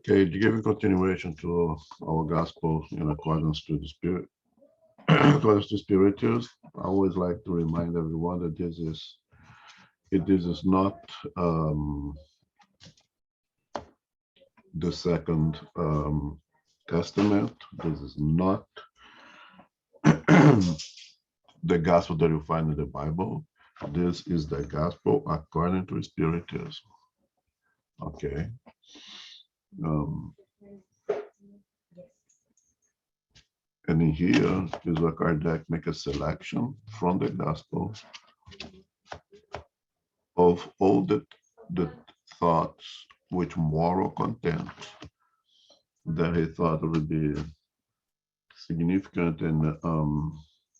Okay, giving continuation to our gospel in accordance to the spirit, according to Spiritism, I always like to remind everyone that this is not the second testament. This is not the gospel that you find in the Bible. This is the gospel according to Spiritism. Okay. And in here is where Kardec make a selection from the gospel of all the thoughts with moral content that he thought would be significant and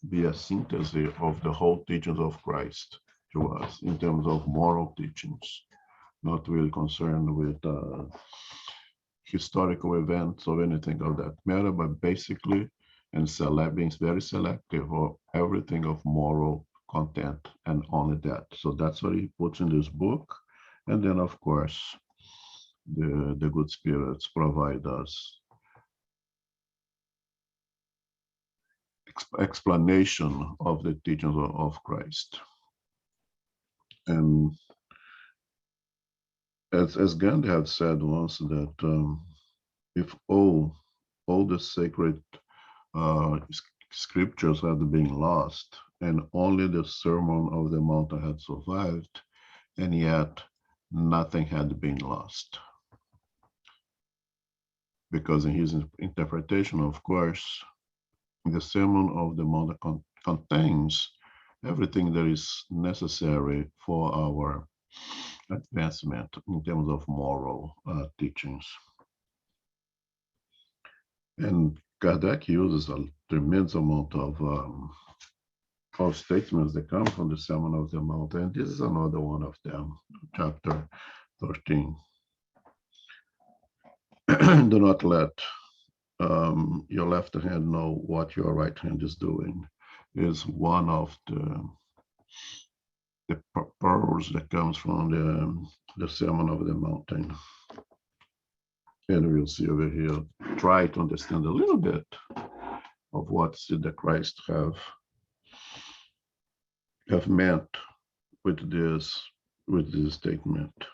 be a synthesis of the whole teachings of Christ to us in terms of moral teachings, not really concerned with historical events or anything of that matter, but basically being very selective of everything of moral content and only that. So that's what he puts in this book. And then, of course, the good spirits provide us explanation of the teachings of Christ. And as Gandhi had said once, that if all the sacred scriptures had been lost and only the Sermon of the Mount had survived, and yet nothing had been lost. Because in his interpretation, of course, the Sermon of the Mount contains everything that is necessary for our advancement in terms of moral teachings. And Kardec uses a tremendous amount of statements that come from the Sermon of the Mount, and this is another one of them, Chapter XIII. Do not let your left hand know what your right hand is doing, is one of the pearls that comes from the Sermon of the Mountain. And we'll see over here, try to understand a little bit of what did the Christ have meant with this statement.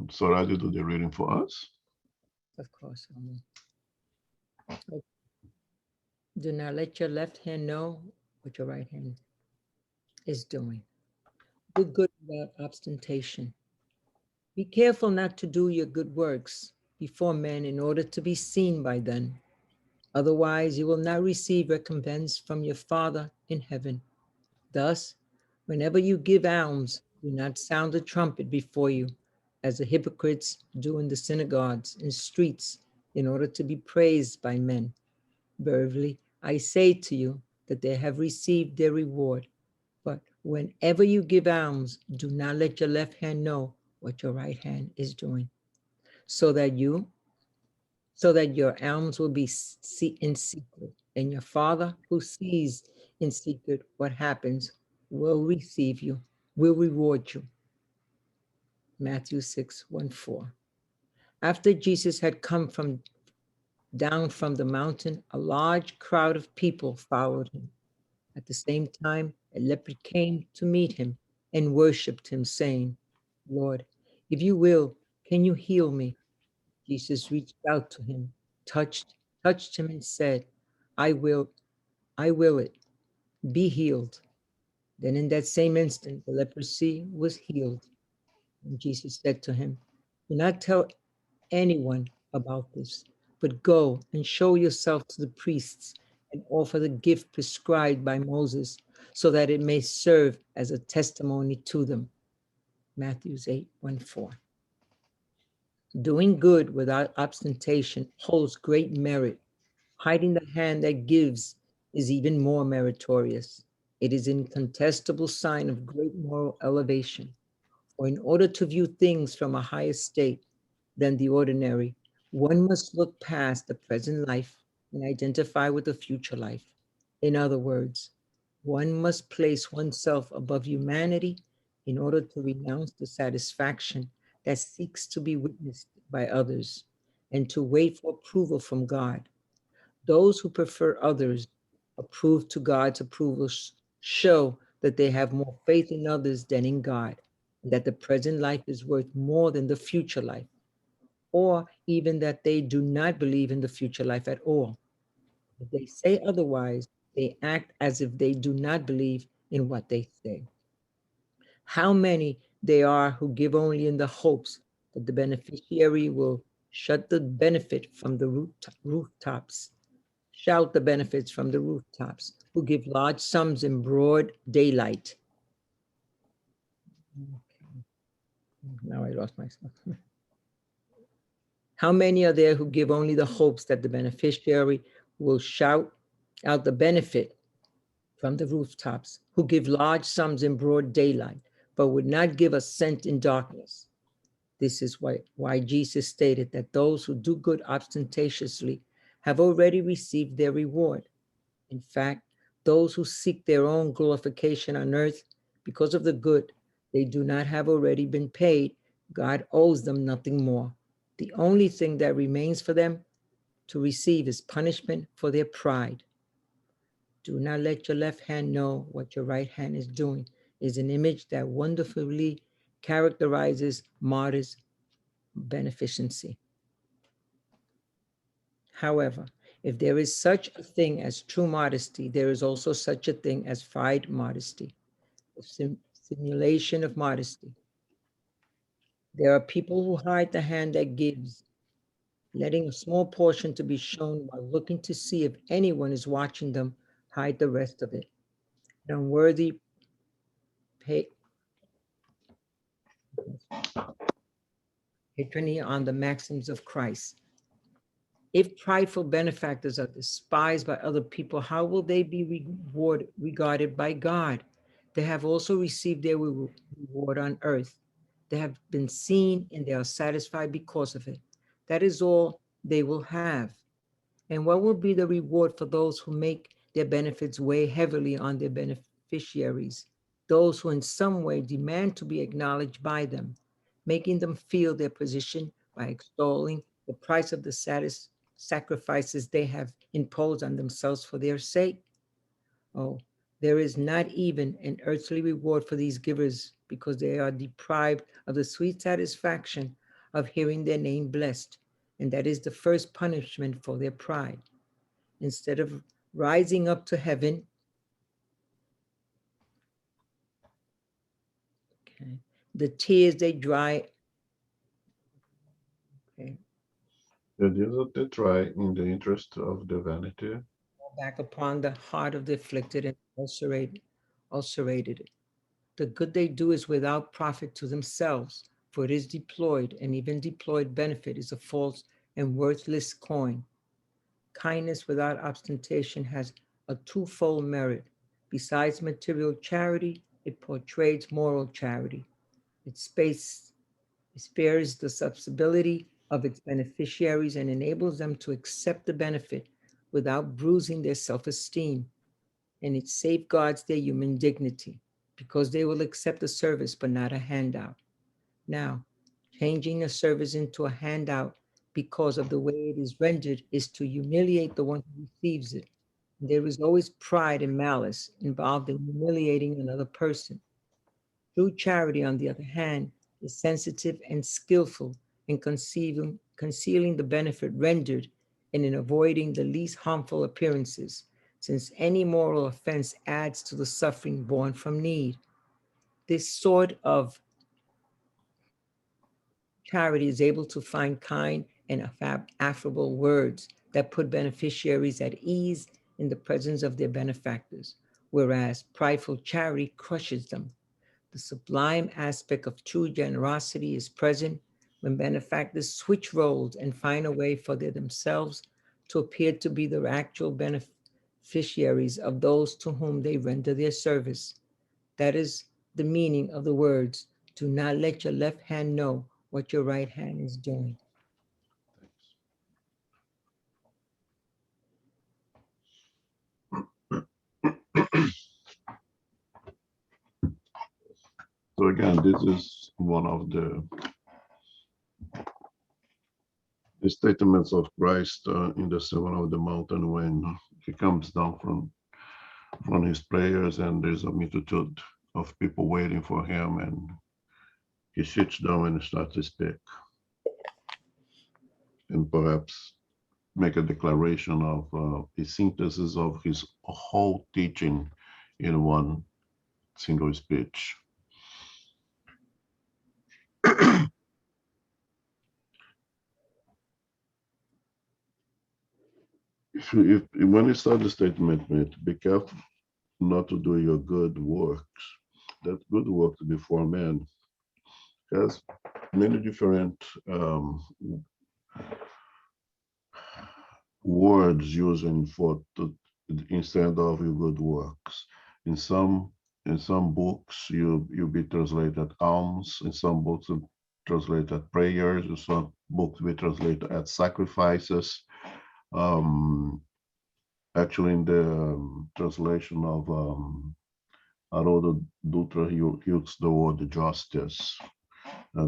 So I do the reading for us. Of course. Do not let your left hand know what your right hand is doing. Do good without ostentation. Be careful not to do your good works before men in order to be seen by them. Otherwise, you will not receive recompense from your Father in heaven. Thus, whenever you give alms, do not sound a trumpet before you, as the hypocrites do in the synagogues and streets, in order to be praised by men. Verily, I say to you that they have received their reward. But whenever you give alms, do not let your left hand know what your right hand is doing, so that your alms will be in secret, and your Father who sees in secret what happens will reward you. Matthew 6:1-4. After Jesus had come down from the mountain, a large crowd of people followed him. At the same time, a leper came to meet him and worshipped him, saying, Lord, if you will, can you heal me? Jesus reached out to him, touched him and said, I will it. Be healed. Then in that same instant, the leprosy was healed. And Jesus said to him, do not tell anyone about this, but go and show yourself to the priests and offer the gift prescribed by Moses, so that it may serve as a testimony to them. Matthew 8:1-4. Doing good without ostentation holds great merit. Hiding the hand that gives is even more meritorious. It is an incontestable sign of great moral elevation. For in order to view things from a higher state than the ordinary, one must look past the present life and identify with the future life. In other words, one must place oneself above humanity in order to renounce the satisfaction that seeks to be witnessed by others and to wait for approval from God. Those who prefer others approved to God's approval show that they have more faith in others than in God, and that the present life is worth more than the future life, or even that they do not believe in the future life at all. If they say otherwise, they act as if they do not believe in what they say. How many there are who give only in the hopes that the beneficiary will shut the benefit from the rooftops, shout the benefits from the rooftops, who give large sums in broad daylight. Now I lost myself. How many are there who give only the hopes that the beneficiary will shout out the benefit from the rooftops, who give large sums in broad daylight, but would not give a cent in darkness? This is why Jesus stated that those who do good ostentatiously have already received their reward. In fact, those who seek their own glorification on earth because of the good they do not have already been paid, God owes them nothing more. The only thing that remains for them to receive is punishment for their pride. Do not let your left hand know what your right hand is doing is an image that wonderfully characterizes martyrs' beneficency. However, if there is such a thing as true modesty, there is also such a thing as feigned modesty, the simulation of modesty. There are people who hide the hand that gives, letting a small portion to be shown while looking to see if anyone is watching them hide the rest of it. An unworthy patronage on the maxims of Christ. If prideful benefactors are despised by other people, how will they be regarded by God? They have also received their reward on earth. They have been seen and they are satisfied because of it. That is all they will have. And what will be the reward for those who make their benefits weigh heavily on their beneficiaries? Those who in some way demand to be acknowledged by them, making them feel their position by extolling the price of the sacrifices they have imposed on themselves for their sake. Oh, there is not even an earthly reward for these givers because they are deprived of the sweet satisfaction of hearing their name blessed, and that is the first punishment for their pride. Instead of rising up to heaven, okay, the tears they dry, okay, The deals that they try in the interest of the vanity. fall back upon the heart of the afflicted and ulcerated. The good they do is without profit to themselves, for it is deployed, and even deployed benefit is a false and worthless coin. Kindness without ostentation has a twofold merit. Besides material charity, it portrays moral charity. It spares the susceptibility of its beneficiaries and enables them to accept the benefit without bruising their self-esteem. And it safeguards their human dignity because they will accept a service but not a handout. Now, changing a service into a handout because of the way it is rendered is to humiliate the one who receives it. There is always pride and malice involved in humiliating another person. True charity, on the other hand, is sensitive and skillful in concealing the benefit rendered and in avoiding the least harmful appearances, since any moral offense adds to the suffering born from need. This sort of charity is able to find kind and affable words that put beneficiaries at ease in the presence of their benefactors, whereas prideful charity crushes them. The sublime aspect of true generosity is present when benefactors switch roles and find a way for themselves to appear to be the actual beneficiaries of those to whom they render their service. That is the meaning of the words, do not let your left hand know what your right hand is doing. So again, this is one of the the statements of Christ in the Sermon on the Mountain when he comes down from his prayers and there's a multitude of people waiting for him, and he sits down and starts to speak, and perhaps make a declaration of a synthesis of his whole teaching in one single speech. When you start the statement with, be careful not to do your good works, that good works before men has many different words using for instead of your good works. In some books you be translated alms, in some books translated prayers, in some books be translated as sacrifices. Actually, in the translation of Haroldo Dutra, he uses the word justice.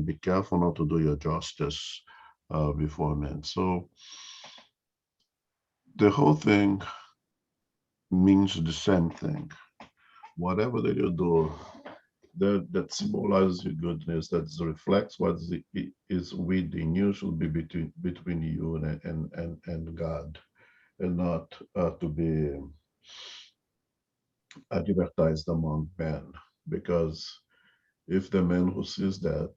Be careful not to do your justice before men. So the whole thing means the same thing. Whatever that you do, that symbolizes your goodness, that reflects what is within you, should be between you and God, and not to be advertised among men. Because if the man who sees that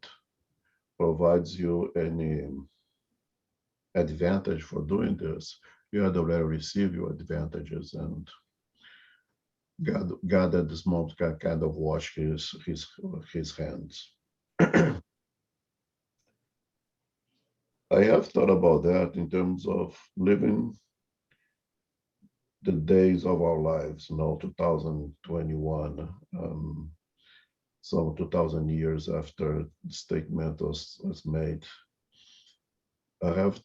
provides you any advantage for doing this, you had already received your advantages, and God at this moment can kind of wash his hands. I have thought about that in terms of living the days of our lives, 2021, some 2,000 years after the statement was made. I have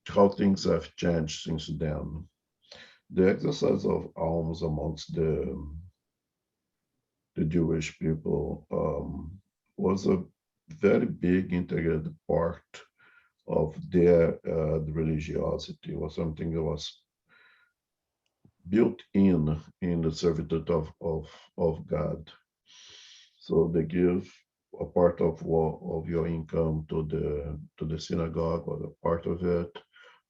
how things have changed since then. The exercise of alms amongst the Jewish people was a very big integrated part of their religiosity. It was something that was built in the servitude of God. So they give a part of your income to the synagogue, or a part of it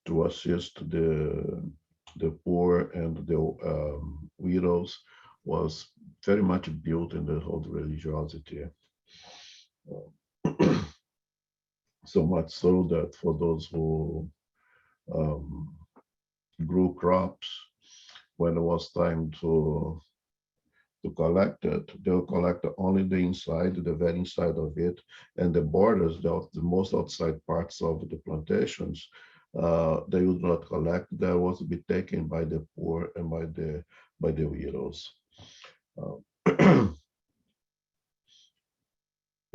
to assist the poor and the widows, was very much built in the whole religiosity. So much so that for those who grew crops, when it was time to collect it, they'll collect only the inside, the very inside of it, and the borders, the most outside parts of the plantations, they would not collect. That was to be taken by the poor and by the widows.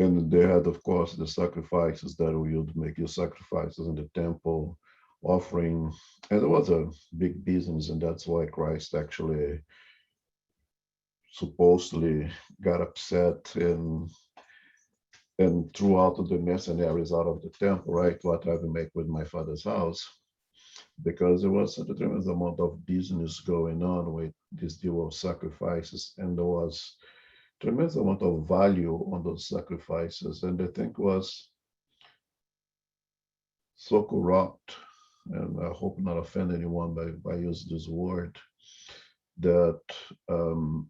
And they had, of course, the sacrifices that we would make, your sacrifices in the temple, offering, and it was a big business, and that's why Christ actually supposedly got upset and threw out the mercenaries out of the temple, right? What I will make with my father's house, because there was a tremendous amount of business going on with this deal of sacrifices, and there was tremendous amount of value on those sacrifices, and the thing was so corrupt, and I hope not offend anyone by using this word, that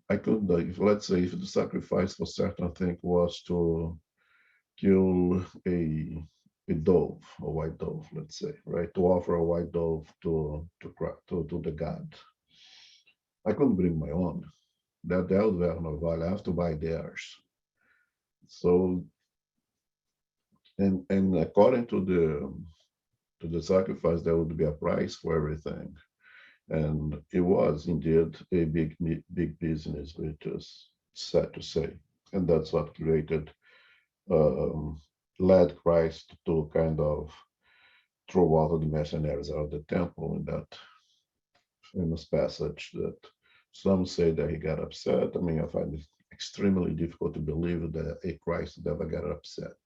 I could, if, let's say, if the sacrifice for certain thing was to kill a dove, a white dove, let's say, right, to offer a white dove to the god, I couldn't bring my own. That would have no value. I have to buy theirs. So, and according to the sacrifice, there would be a price for everything. And it was indeed a big business, which is sad to say. And that's what led Christ to kind of throw out the mercenaries out of the temple, in that famous passage that some say that he got upset. I mean, I find it extremely difficult to believe that a Christ ever got upset.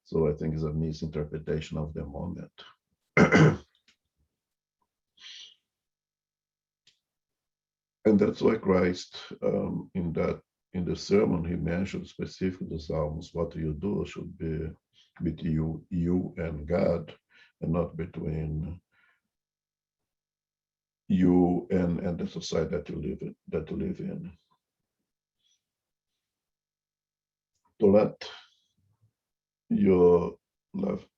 So I think it's a misinterpretation of the moment. And that's why Christ, in the sermon, he mentioned specifically the Psalms. What you do should be between you and God, and not between you and the society that you live in. To let your left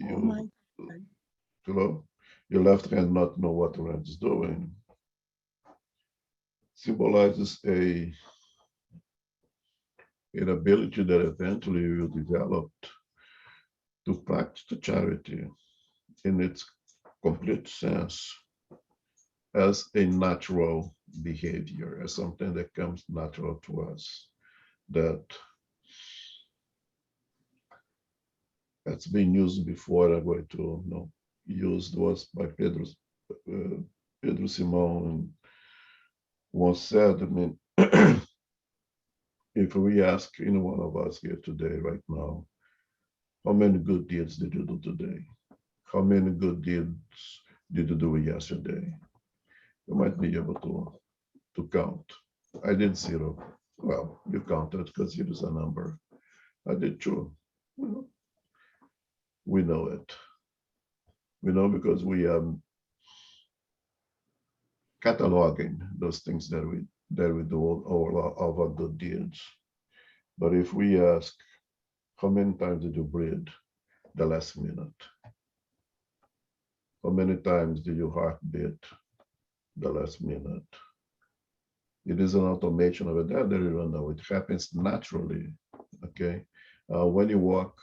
Oh my you God. you know your left hand not know what the right is doing symbolizes an ability that eventually you develop to practice the charity in its complete sense as a natural behavior, as something that comes natural to us, that has been used before. I'm going to use was by Pedro Simon once said, I mean, if we ask any one of us here today, right now, how many good deeds did you do today? How many good deeds did you do yesterday? You might be able to count. I did zero. Well, you counted because it is a number. I did two. Well, we know it. We know because we are cataloging those things that we do all of our good deeds. But if we ask, how many times did you breathe the last minute? How many times did your heart beat the last minute? It is an automation of it. That you don't know. It happens naturally. Okay. When you walk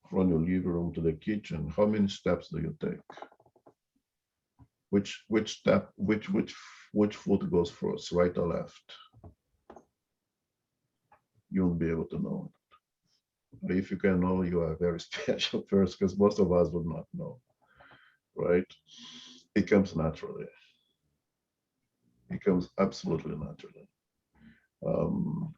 from your living room to the kitchen, how many steps do you take? Which step, which foot goes first, right or left? You won't be able to know. But if you can know, you are a very special person, because most of us would not know, right? It comes naturally. It comes absolutely naturally. Um,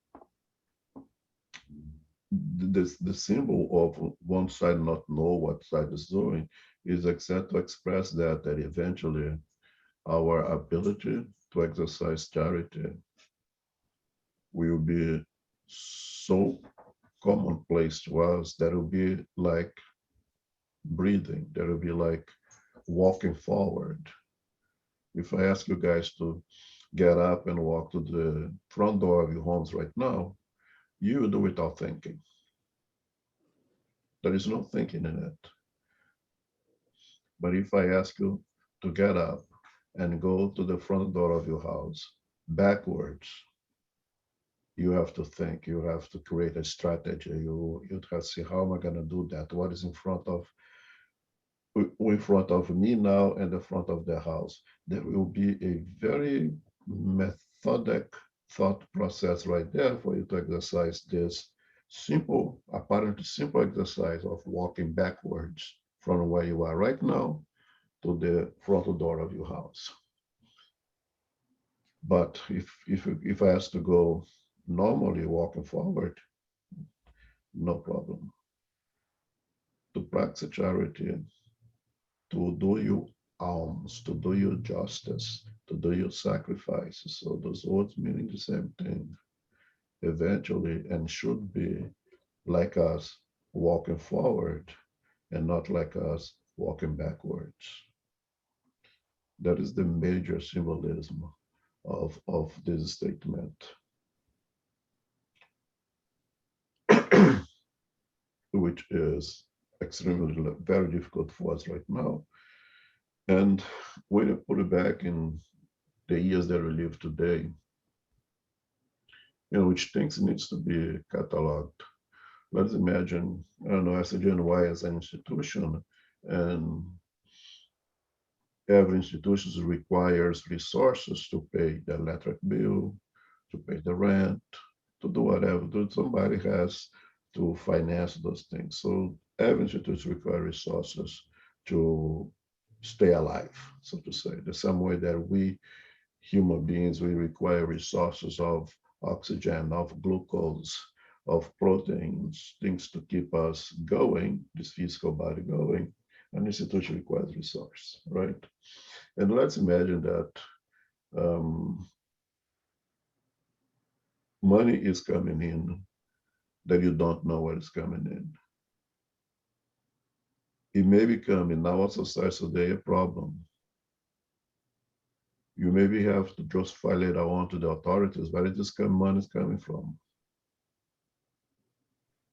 the symbol of one side not know what side is doing is exact to express that eventually our ability to exercise charity will be so commonplace to us that it will be like breathing, that will be like walking forward. If I ask you guys to get up and walk to the front door of your homes right now, you do it without thinking. There is no thinking in it. But if I ask you to get up and go to the front door of your house backwards, you have to think, you have to create a strategy. You have to see, how am I going to do that? What is in front of me now and the front of the house? There will be a very methodic thought process right there for you to exercise this simple, apparently simple exercise of walking backwards from where you are right now to the front door of your house. But if I ask to go normally walking forward, no problem. To practice charity, to do your alms, to do your justice, to do your sacrifices. So those words meaning the same thing. Eventually, and should be like us walking forward and not like us walking backwards. That is the major symbolism of this statement. Which is extremely very difficult for us right now. And when you put it back in the years that we live today, which things needs to be cataloged. Let's imagine, I don't know, SGNY as an institution, and every institution requires resources to pay the electric bill, to pay the rent, to do whatever. Somebody has to finance those things. So every institution requires resources to stay alive, so to say. The same way that we human beings, we require resources of oxygen, of glucose, of proteins, things to keep us going, this physical body going. An institution requires resource, right? And let's imagine that um, money is coming in that you don't know where it's coming in. It may become in our society today a problem. You maybe have to justify later on to the authorities where this money is coming from.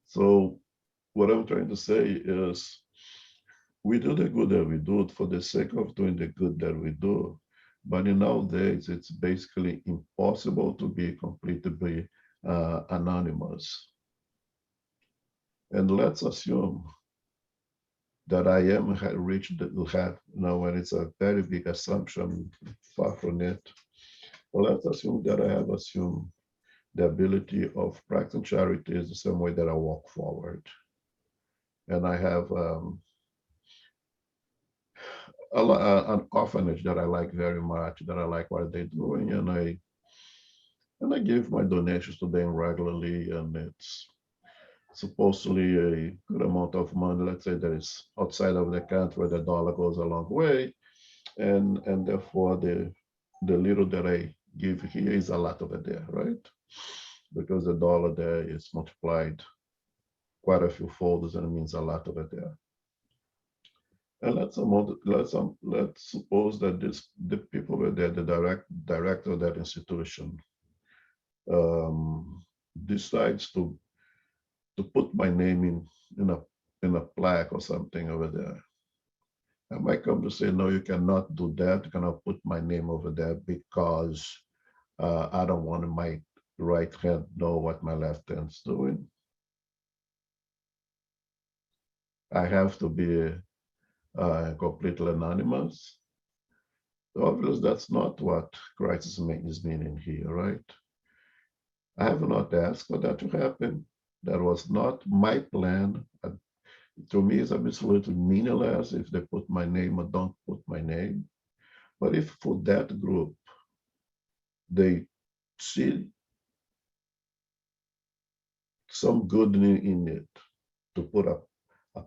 So what I'm trying to say is we do the good that we do for the sake of doing the good that we do. But in nowadays, it's basically impossible to be completely anonymous. And let's assume that I am reached when it's a very big assumption, far from it. Well, let's assume that I have assumed the ability of practicing charity is the same way that I walk forward. And I have an orphanage that I like very much, that I like what they're doing, and I give my donations to them regularly, and it's supposedly a good amount of money. Let's say that is outside of the country where the dollar goes a long way, and therefore the little that I give here is a lot over there, right? Because the dollar there is multiplied quite a few folds, and it means a lot over there. And let's suppose that the people were there, the director of that institution, decides to put my name in a plaque or something over there. I might come to say, no, you cannot do that. You cannot put my name over there because I don't want my right hand know what my left hand's doing. I have to be completely anonymous. Obviously, that's not what Christ is meaning here, right? I have not asked for that to happen. That was not my plan. To me, it's absolutely meaningless if they put my name or don't put my name. But if for that group, they see some good in it to put a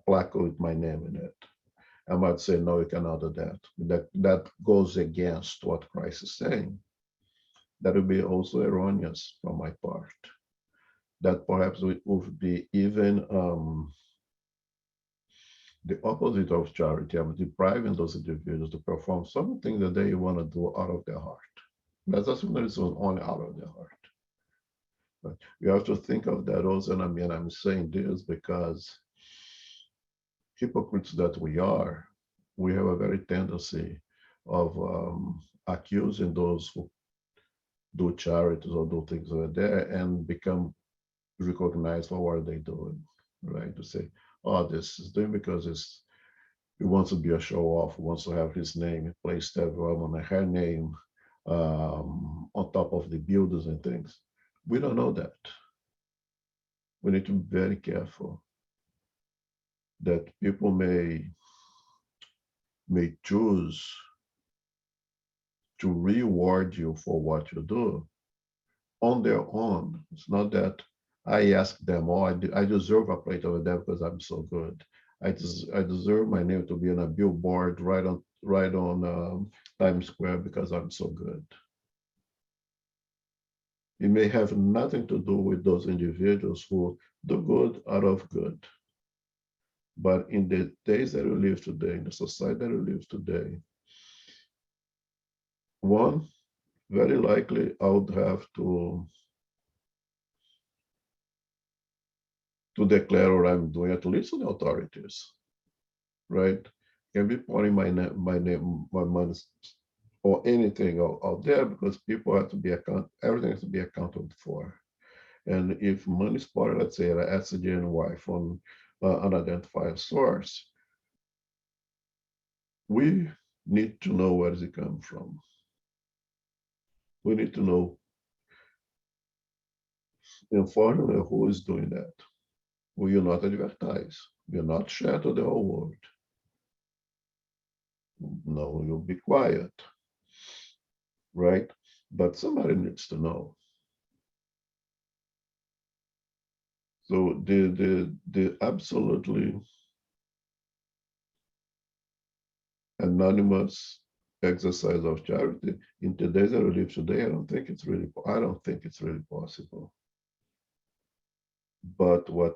plaque with my name in it, I might say, no, you cannot do that. That goes against what Christ is saying. That would be also erroneous from my part. That perhaps would be even the opposite of charity. I'm depriving those individuals to perform something that they want to do out of their heart. Let's assume that it's only out of their heart. But you have to think of that also. And I mean, I'm saying this because hypocrites that we have a very tendency of accusing those who do charities or do things over there and become recognized for what they're doing, right? To say, oh, this is doing because he wants to be a show off, wants to have his name placed everywhere on her name on top of the buildings and things. We don't know that. We need to be very careful that people may choose to reward you for what you do on their own. It's not that I ask them, oh, I deserve a plate over there because I'm so good. I deserve my name to be on a billboard right on Times Square because I'm so good. It may have nothing to do with those individuals who do good out of good. But in the days that we live today, in the society that we live today, one, very likely I would have to declare what I'm doing, at least to the authorities, right? Can be putting my name, my money, or anything out there because people have to be everything has to be accounted for. And if money is part, let's say, an SCGNY from unidentified source, we need to know where does it come from. We need to know, unfortunately, who is doing that. We will not advertise. We will not share to the whole world. No, you'll be quiet, right? But somebody needs to know. So the absolutely anonymous exercise of charity in today's that we live today, I don't think it's really possible. But what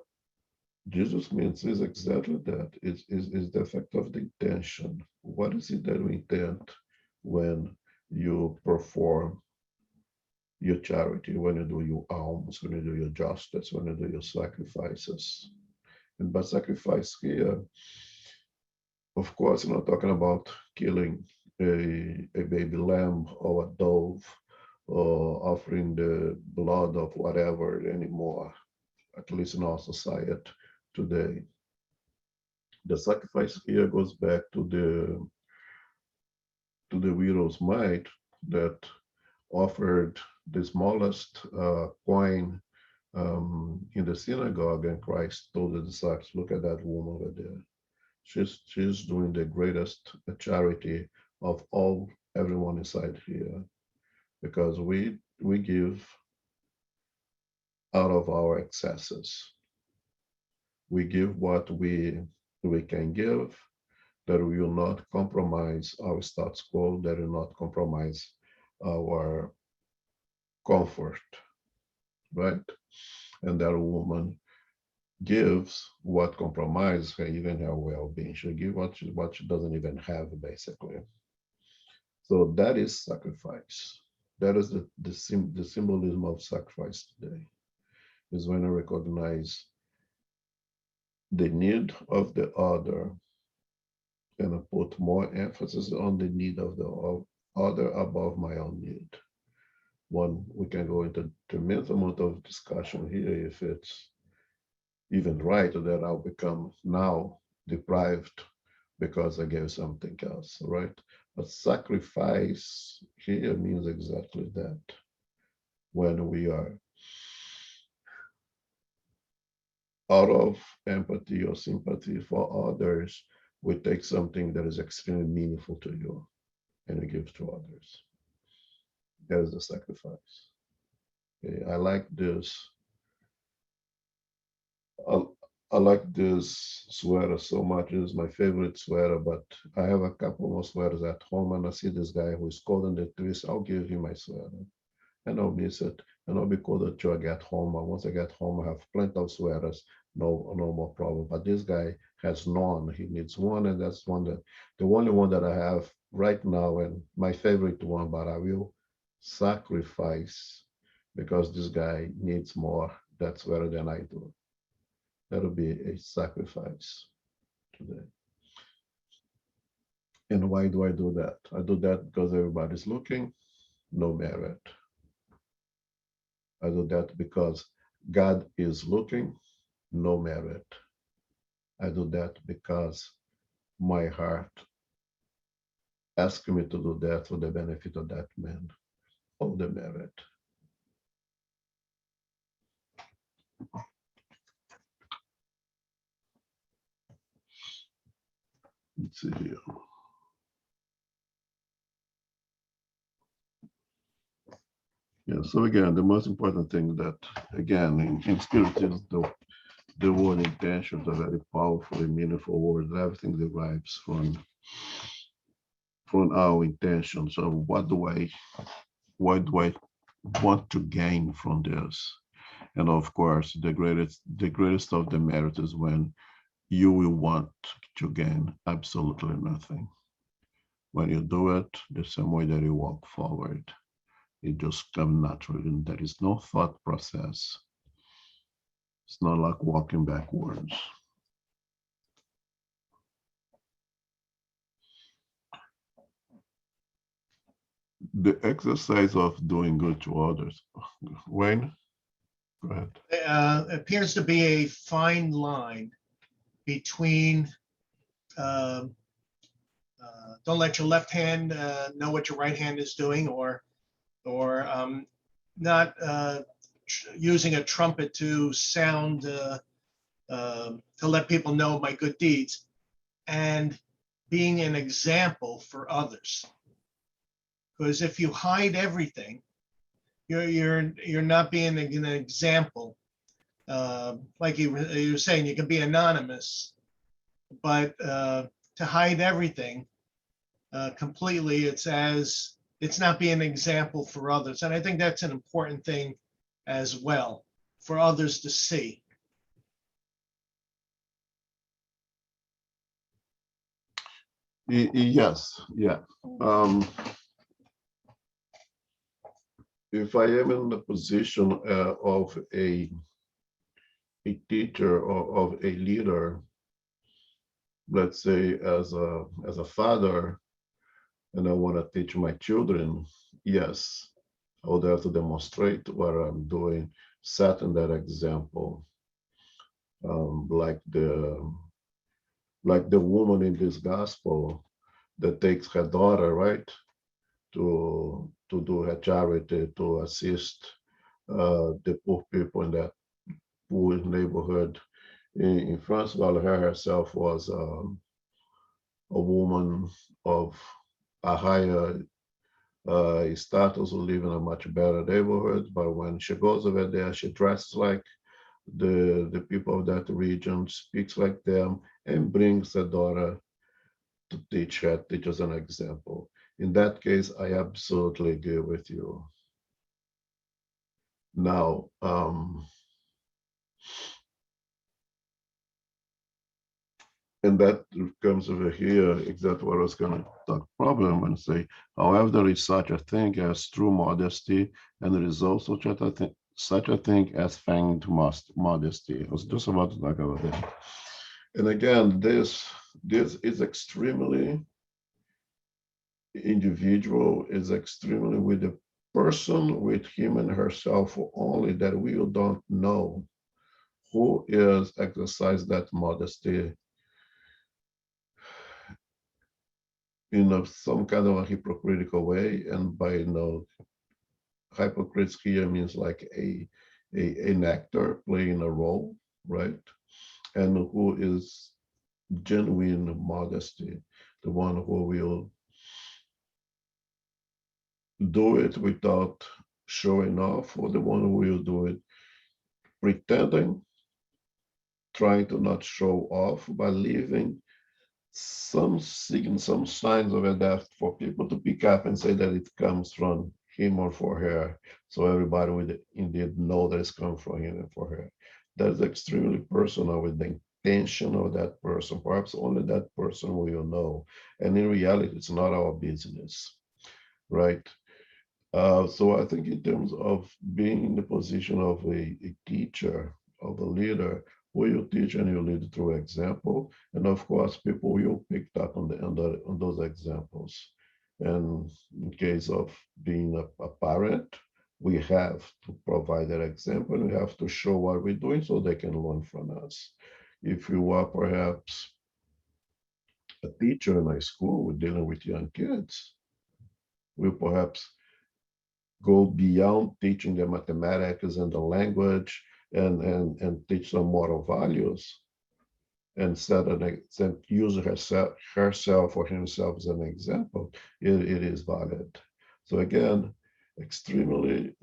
Jesus means is exactly that. Is the effect of the intention. What is it that we intend when you perform your charity, when you do your alms, when you do your justice, when you do your sacrifices? And by sacrifice here, of course, I'm not talking about killing a baby lamb or a dove or offering the blood of whatever anymore, at least in our society today. The sacrifice here goes back to the widow's mite that offered the smallest coin in the synagogue, and Christ told the disciples, "Look at that woman over there. She's doing the greatest charity of all everyone inside here, because we give out of our excesses. We give what we can give, that we will not compromise our status quo, that will not compromise our comfort, right? And that woman gives what compromises her, even her well-being. She gives what she doesn't even have, basically. So that is sacrifice. That is the symbolism of sacrifice today, is when I recognize the need of the other and I put more emphasis on the need of the other above my own need. One, we can go into tremendous amount of discussion here if it's even right that I'll become now deprived because I gave something else, right? But sacrifice here means exactly that. When we are out of empathy or sympathy for others, we take something that is extremely meaningful to you and we give to others. That is the sacrifice. Okay, I like this. I, I like this sweater so much. It is my favorite sweater, but I have a couple more sweaters at home, and I see this guy who is cold in the trees. I'll give him my sweater, and I'll miss it. And I'll be cold until I get home. And once I get home, I have plenty of sweaters, no more problem. But this guy has none. He needs one, and that's the only one that I have right now, and my favorite one. But I will sacrifice because this guy needs more that sweater than I do. That'll be a sacrifice today. And why do I do that? I do that because everybody's looking, no merit. I do that because God is looking, no merit. I do that because my heart asked me to do that for the benefit of that man, all the merit. Let's see here. Yeah, so again, the most important thing that, again, in Spiritism, the word intention is a very powerful and meaningful word. Everything derives from our intention. So what do I want to gain from this? And of course, the greatest of the merit is when you will want to gain absolutely nothing. When you do it the same way that you walk forward, it just comes naturally, and there is no thought process. It's not like walking backwards. The exercise of doing good to others. Wayne, go ahead. Appears to be a fine line between don't let your left hand know what your right hand is doing, or not using a trumpet to sound to let people know my good deeds, and being an example for others. Because if you hide everything, you're not being an example like you were saying, you can be anonymous, but to hide everything completely, it's not being an example for others. And I think that's an important thing as well for others to see. Yes, yeah. If I am in the position of a teacher or of a leader, let's say as a father, and I want to teach my children, yes, I would have to demonstrate what I'm doing, setting that example. Like the woman in this gospel that takes her daughter, right, to do her charity, to assist the poor people in that poor neighborhood in France, while her herself was a woman of a higher status, who live in a much better neighborhood. But when she goes over there, she dresses like the people of that region, speaks like them, and brings the daughter to teach her, teach as an example. In that case, I absolutely agree with you. Now, and that comes over here, exactly what I was going to talk problem and say, however, there is such a thing as true modesty, and there is also such a thing as feigned modesty. I was just about to talk about that. And again, this is extremely individual, is extremely with the person, with him and herself only, that we don't know who is exercise that modesty in some kind of a hypocritical way. And by hypocrites here means like an actor playing a role, right? And who is genuine modesty, the one who will do it without showing off, or the one who will do it pretending, trying to not show off, but leaving some signs of a depth for people to pick up and say that it comes from him or for her. So everybody would indeed know that it's come from him and for her. That's extremely personal with the intention of that person. Perhaps only that person will know. And in reality, it's not our business, right? So I think in terms of being in the position of a teacher, of a leader, where you teach and you lead through example, and of course, people will pick up on those examples. And in case of being a parent, we have to provide that example. We have to show what we're doing so they can learn from us. If you are perhaps a teacher in a school dealing with young kids, we perhaps go beyond teaching the mathematics and the language and teach them moral values and use herself or himself as an example, it is valid. So again, extremely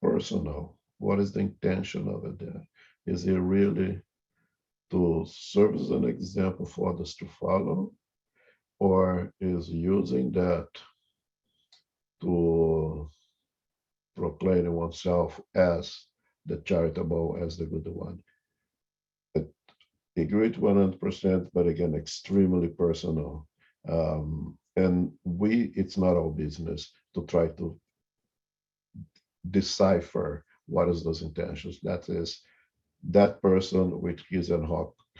personal. What is the intention of it there? Is it really to serve as an example for others to follow, or is using that to proclaiming oneself as the charitable, as the good one? I agree to 100%, but again, extremely personal. And it's not our business to try to decipher what is those intentions. That is that person with his and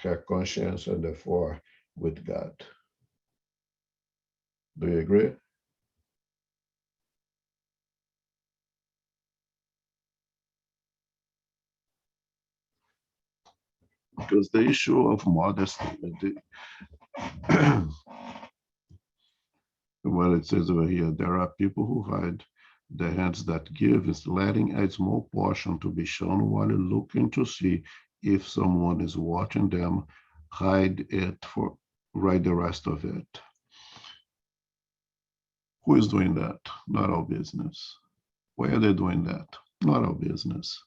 her conscience, and therefore with God. Do you agree? Because the issue of modesty, well, it says over here, there are people who hide the hands that give, is letting a small portion to be shown while looking to see if someone is watching them, hide it for write the rest of it. Who is doing that? Not our business. Why are they doing that? Not our business.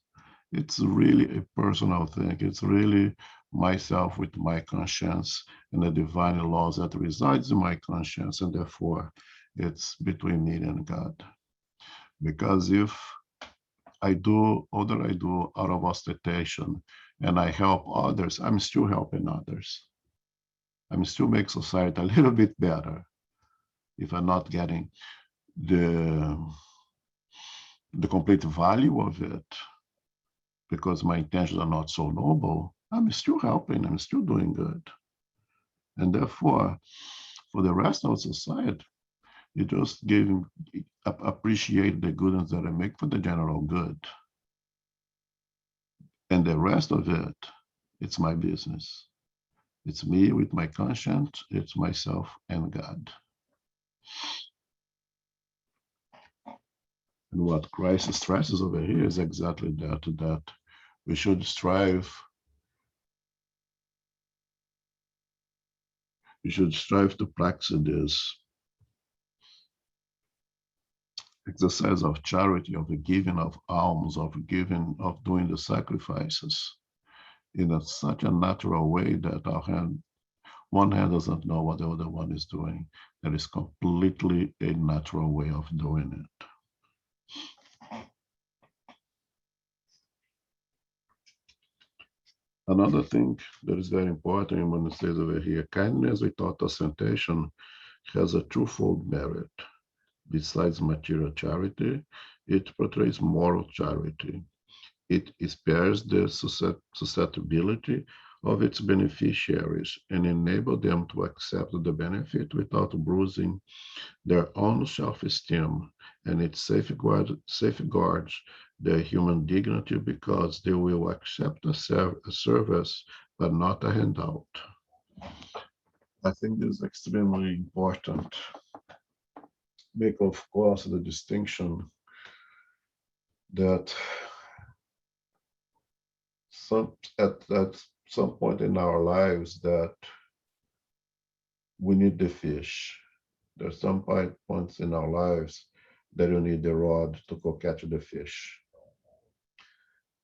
It's really a personal thing. It's really myself with my conscience and the divine laws that resides in my conscience, and therefore it's between me and God. Because if I do all that I do out of ostentation and I help others, I'm still helping others. I'm still making society a little bit better if I'm not getting the complete value of it because my intentions are not so noble. I'm still helping, I'm still doing good. And therefore, for the rest of society, you just appreciate the goodness that I make for the general good. And the rest of it, it's my business. It's me with my conscience, it's myself and God. And what Christ stresses over here is exactly that we should strive to practice this exercise of charity, of the giving of alms, of giving, of doing the sacrifices in such a natural way that one hand doesn't know what the other one is doing. That is completely a natural way of doing it. Another thing that is very important when it says over here, kindness without ostentation has a twofold merit. Besides material charity, it portrays moral charity. It spares the susceptibility of its beneficiaries and enable them to accept the benefit without bruising their own self-esteem, and it safeguards their human dignity because they will accept a service but not a handout. I think this is extremely important. Make, of course, the distinction that at some point in our lives that we need the fish. There's some points in our lives that you need the rod to go catch the fish.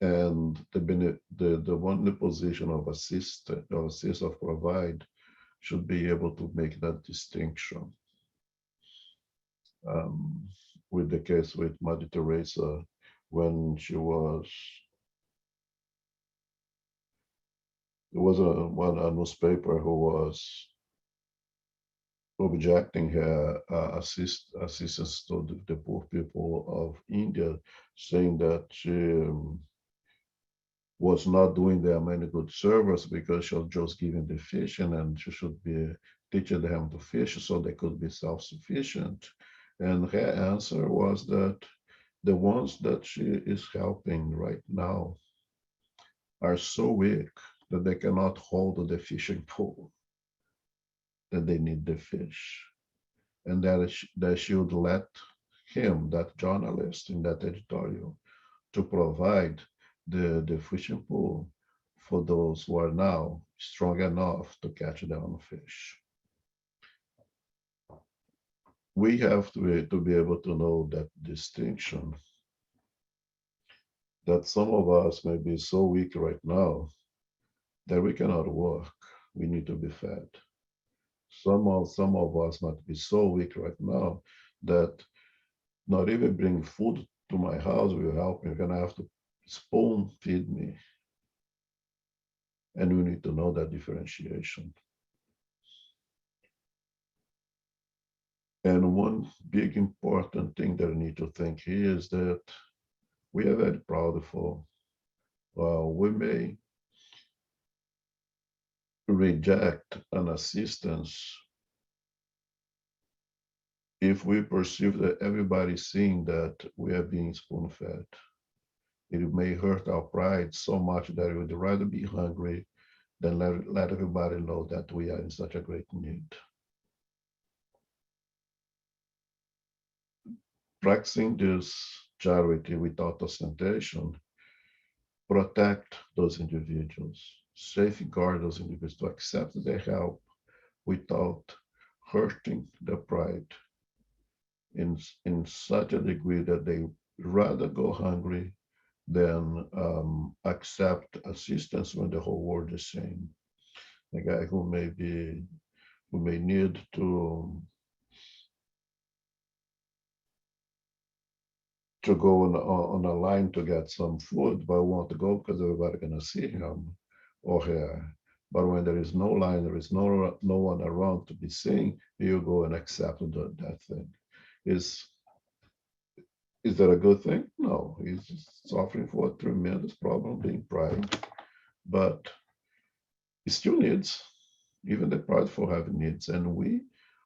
And the one in the position of assist or provide should be able to make that distinction. With the case with Mother Teresa, when there was a newspaper who was objecting her assistance to the poor people of India, saying that she was not doing them any good service because she was just giving the fishing and she should be teaching them to fish so they could be self-sufficient. And her answer was that the ones that she is helping right now are so weak that they cannot hold the fishing pole, that they need the fish. And that she would let him, that journalist in that editorial, to provide the fishing pole for those who are now strong enough to catch their own fish. We have to be able to know that distinction, that some of us may be so weak right now that we cannot work. We need to be fed. Some of us might be so weak right now that not even bring food to my house will help me. You're gonna have to spoon feed me. And we need to know that differentiation. And one big important thing that I need to think here is that we are very proud of. We may reject an assistance if we perceive that everybody's seeing that we are being spoon-fed. It may hurt our pride so much that we would rather be hungry than let everybody know that we are in such a great need. Practicing this charity without ostentation protect those individuals, safeguard those individuals to accept their help without hurting their pride in such a degree that they rather go hungry than accept assistance when the whole world is saying. A guy who may need to go on a line to get some food, but want to go because everybody's gonna see him or her. But when there is no line, there is no one around to be seen, you go and accept that thing. Is that a good thing? No, he's suffering for a tremendous problem, being pride, but he still needs, even the prideful have needs, and we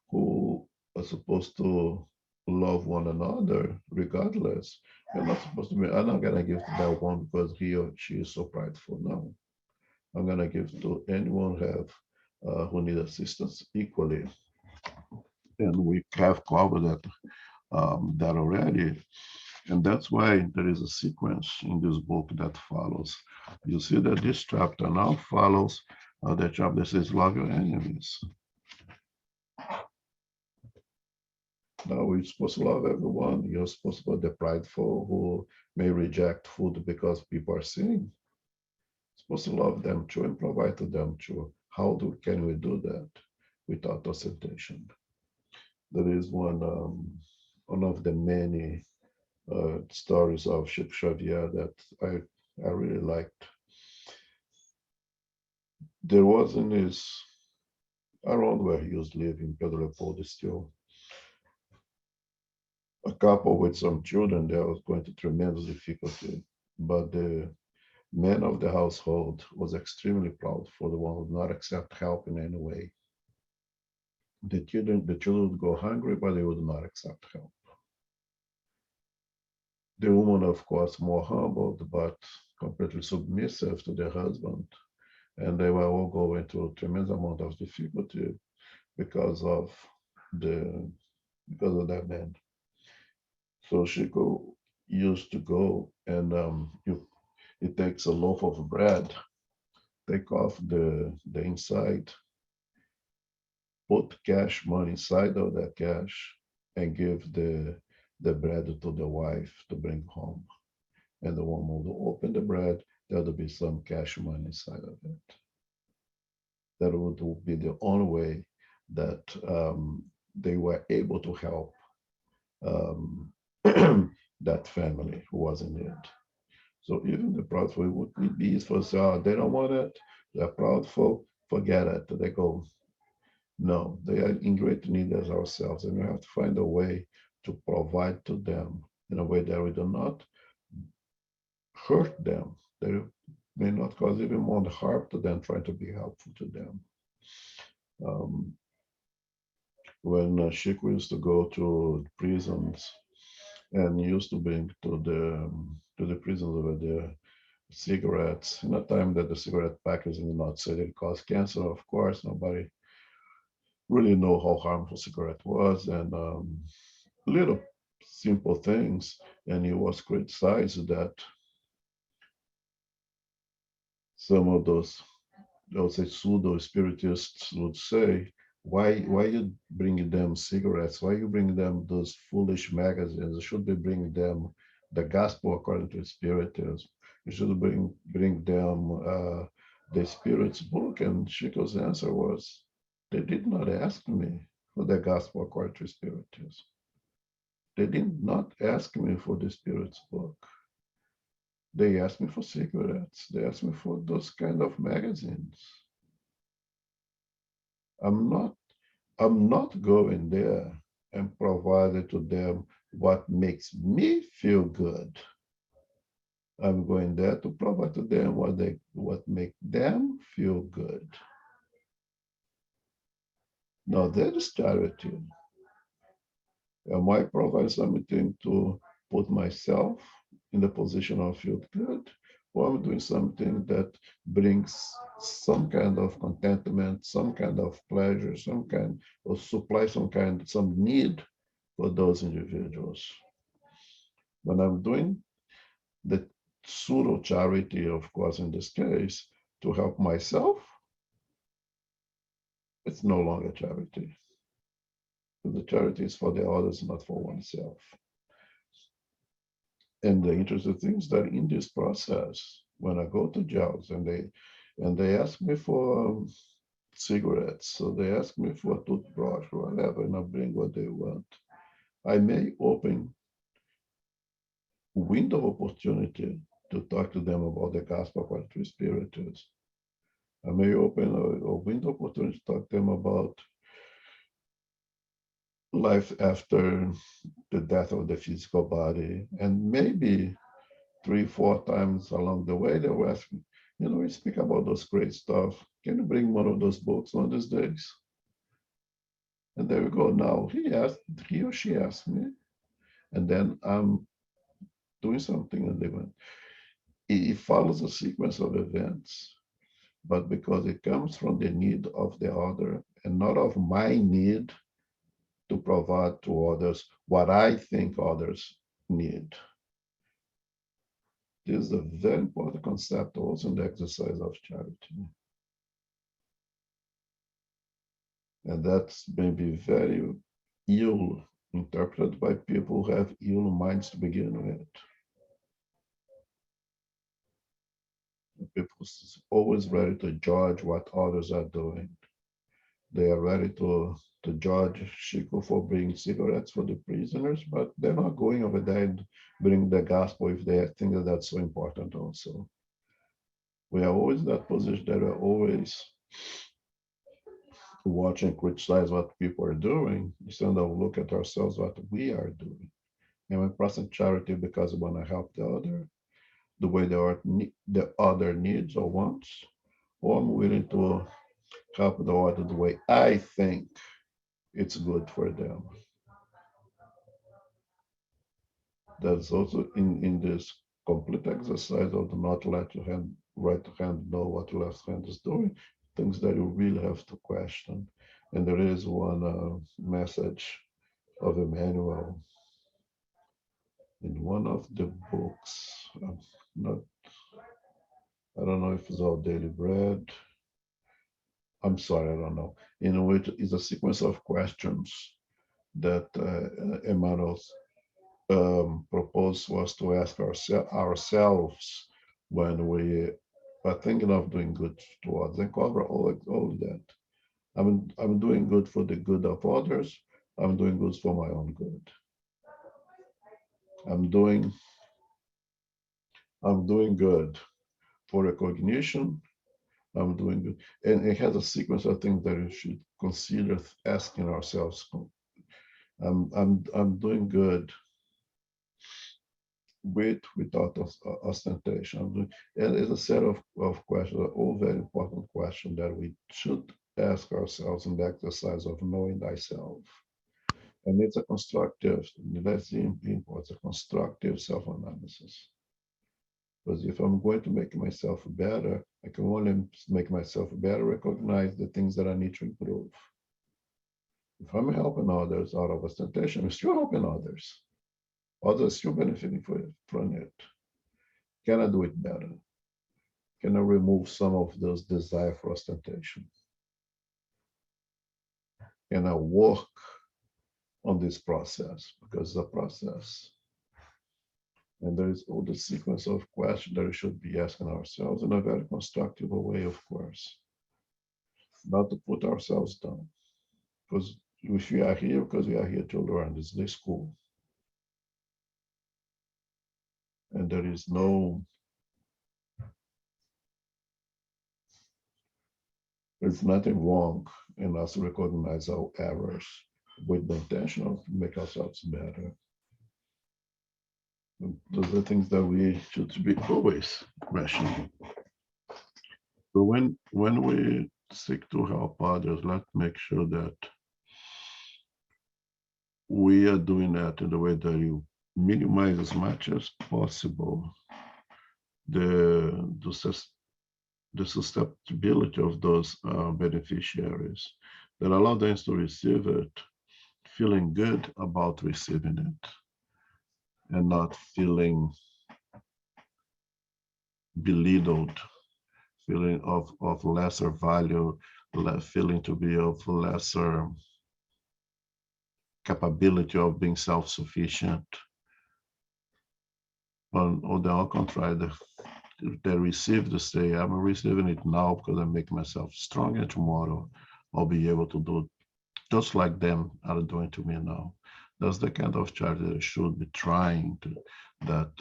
who are supposed to love one another regardless, we're not supposed to be, I'm not gonna give to that one because he or she is so prideful. No, I'm gonna give to anyone who need assistance equally. And we have covered that already. And that's why there is a sequence in this book that follows. You see that this chapter now follows the chapter that says, love your enemies. Now we're supposed to love everyone. You're supposed to be the prideful who may reject food because people are seeing. Supposed to love them too and provide to them too. Can we do that without ostentation? There is one of the many stories of Xavier that I really liked. There was in his, around where he was living, Pedro Leopoldo still, a couple with some children that was going to tremendous difficulty, but the man of the household was extremely proud for the one who would not accept help in any way. The children would go hungry, but they would not accept help. The woman, of course, more humbled, but completely submissive to their husband. And they were all going through a tremendous amount of difficulty because of that man. So she used to go and it takes a loaf of bread, take off the inside, put cash money inside of that cash, and give the bread to the wife to bring home. And the woman will open the bread, there will be some cash money inside of it. That would be the only way that they were able to help that family who was in need. So even the proudful would be for they don't want it, they're proudful, forget it. They go, no, they are in great need as ourselves, and we have to find a way to provide to them in a way that we do not hurt them. They may not cause even more harm to them trying to be helpful to them. When Chico used to go to prisons and used to bring to the prisons over there cigarettes, in a time that the cigarette packaging did not say that it caused cancer, of course, nobody really know how harmful cigarette was, and little simple things, and he was criticized that some of those, I would say, pseudo spiritists would say, why you bring them cigarettes? Why you bring them those foolish magazines? You should be bringing them the gospel according to Spiritism. You should bring them the Spirit's book. And Chico's answer was, they did not ask me for the gospel according to Spiritism. They did not ask me for the Spirit's book. They asked me for cigarettes. They asked me for those kind of magazines. I'm not going there and providing to them what makes me feel good. I'm going there to provide to them what make them feel good. Now that is charity. Am I provide something to put myself in the position of feel good, or I'm doing something that brings some kind of contentment, some kind of pleasure, some kind of supply, some need for those individuals. When I'm doing the pseudo charity, of course, in this case, to help myself, it's no longer charity. The charity is for the others, not for oneself. And the interesting thing is that in this process, when I go to jails and they ask me for cigarettes, so they ask me for a toothbrush or whatever, and I bring what they want. I may open window of opportunity to talk to them about the gospel according to Spiritism. I may open a window of opportunity to talk to them about life after the death of the physical body. And maybe 3, 4 times along the way, they will ask me, we speak about those great stuff. Can you bring one of those books one of these days? And there we go. Now he or she asked me, and then I'm doing something, and they went. It follows a sequence of events, but because it comes from the need of the other and not of my need to provide to others what I think others need. This is a very important concept also in the exercise of charity. And that's maybe very ill interpreted by people who have ill minds to begin with. People always ready to judge what others are doing. They are ready to judge Chico for bringing cigarettes for the prisoners, but they're not going over there and bring the gospel if they think that that's so important also. We are always in that position that we're always watch and criticize what people are doing instead of look at ourselves what we are doing. And we present charity because we want to help the other, the way the other needs or wants, or I'm willing to help the other the way I think it's good for them. That's also in this complete exercise of the not let your right hand know what your left hand is doing, things that you really have to question. And there is one message of Emmanuel in one of the books. Not, I don't know if it's Our Daily Bread. I'm sorry, I don't know. In which is a sequence of questions that Emmanuel proposed was to ask ourselves when we are thinking of doing good to others and cover all that. I'm doing good for the good of others. I'm doing good for my own good. I'm doing good for recognition. I'm doing good. And it has a sequence of things that we should consider asking ourselves. I'm doing good without ostentation. And it's a set of questions, all very important questions that we should ask ourselves in the exercise of knowing thyself. And it's a constructive, that's the important, a constructive self-analysis. Because if I'm going to make myself better, I can only make myself better, recognize the things that I need to improve. If I'm helping others out of ostentation, I'm still helping others. Others still benefiting from it. Can I do it better? Can I remove some of those desire for ostentation? Can I work on this process? Because it's a process. And there is all the sequence of questions that we should be asking ourselves in a very constructive way, of course. Not to put ourselves down. Because if we are here, because we are here to learn, it's the school. And there's nothing wrong in us recognize our errors with the intention of make ourselves better. Those are things that we should be always questioning. So when we seek to help others, let's make sure that we are doing that in the way that you minimize as much as possible the susceptibility of those beneficiaries, that allow them to receive it, feeling good about receiving it, and not feeling belittled, feeling of lesser value, feeling to be of lesser capability of being self-sufficient. or the on contrary, they receive the say, I'm receiving it now because I make myself stronger tomorrow. I'll be able to do just like them are doing to me now. That's the kind of charge that I should be trying to, that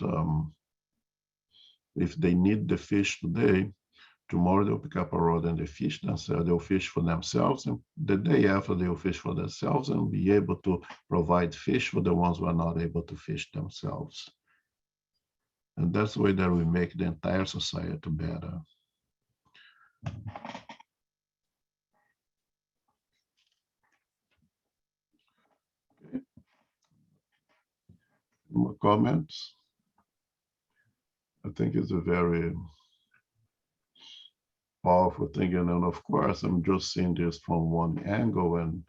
if they need the fish today, tomorrow they'll pick up a rod and they fish themselves, they'll fish for themselves, and the day after they'll fish for themselves and be able to provide fish for the ones who are not able to fish themselves. And that's the way that we make the entire society better. Okay. More comments? I think it's a very powerful thing. And then, of course, I'm just seeing this from one angle, and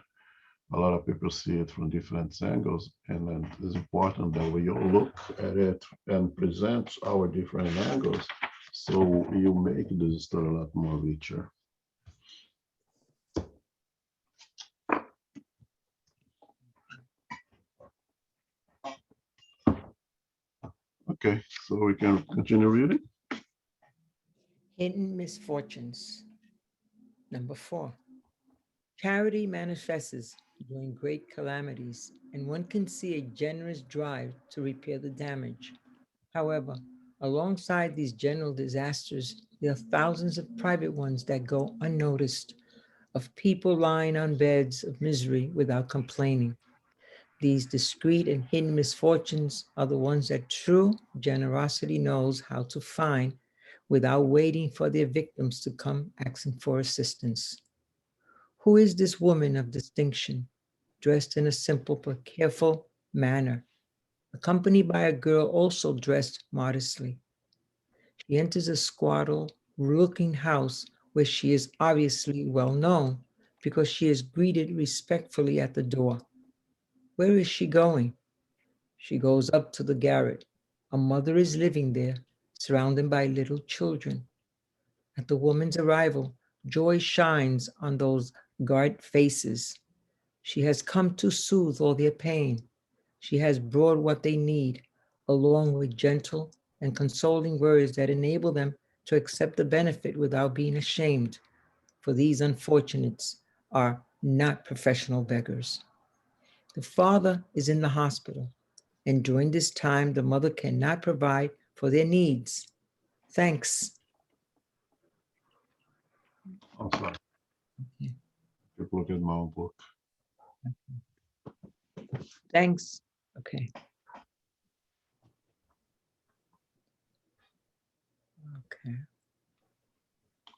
a lot of people see it from different angles. And then it's important that we all look at it and present our different angles, so you make this story a lot more richer. Okay, so we can continue reading. Hidden misfortunes. Number 4. Charity manifests during great calamities, and one can see a generous drive to repair the damage. However, alongside these general disasters, there are thousands of private ones that go unnoticed, of people lying on beds of misery without complaining. These discreet and hidden misfortunes are the ones that true generosity knows how to find without waiting for their victims to come asking for assistance. Who is this woman of distinction, dressed in a simple but careful manner, accompanied by a girl also dressed modestly? She enters a squalid-looking house where she is obviously well known because she is greeted respectfully at the door. Where is she going? She goes up to the garret. A mother is living there, surrounded by little children. At the woman's arrival, joy shines on those guard faces. She has come to soothe all their pain. She has brought what they need, along with gentle and consoling words that enable them to accept the benefit without being ashamed, for these unfortunates are not professional beggars. The father is in the hospital, and during this time, the mother cannot provide for their needs. Thanks. I'm sorry. Keep looking at my own book. Thanks. Okay. Okay.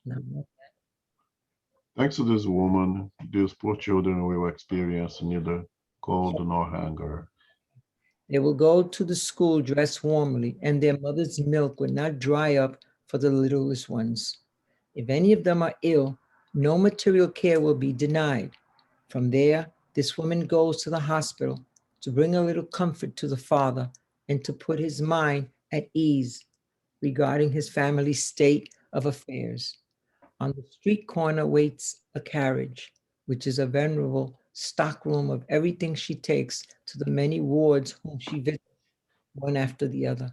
Now, Thanks to this woman, these poor children will experience neither cold nor hunger. they will go to the school dressed warmly, and their mother's milk will not dry up for the littlest ones. If any of them are ill, no material care will be denied. From there, this woman goes to the hospital to bring a little comfort to the father and to put his mind at ease regarding his family's state of affairs. On the street corner waits a carriage, which is a venerable stockroom of everything she takes to the many wards whom she visits one after the other.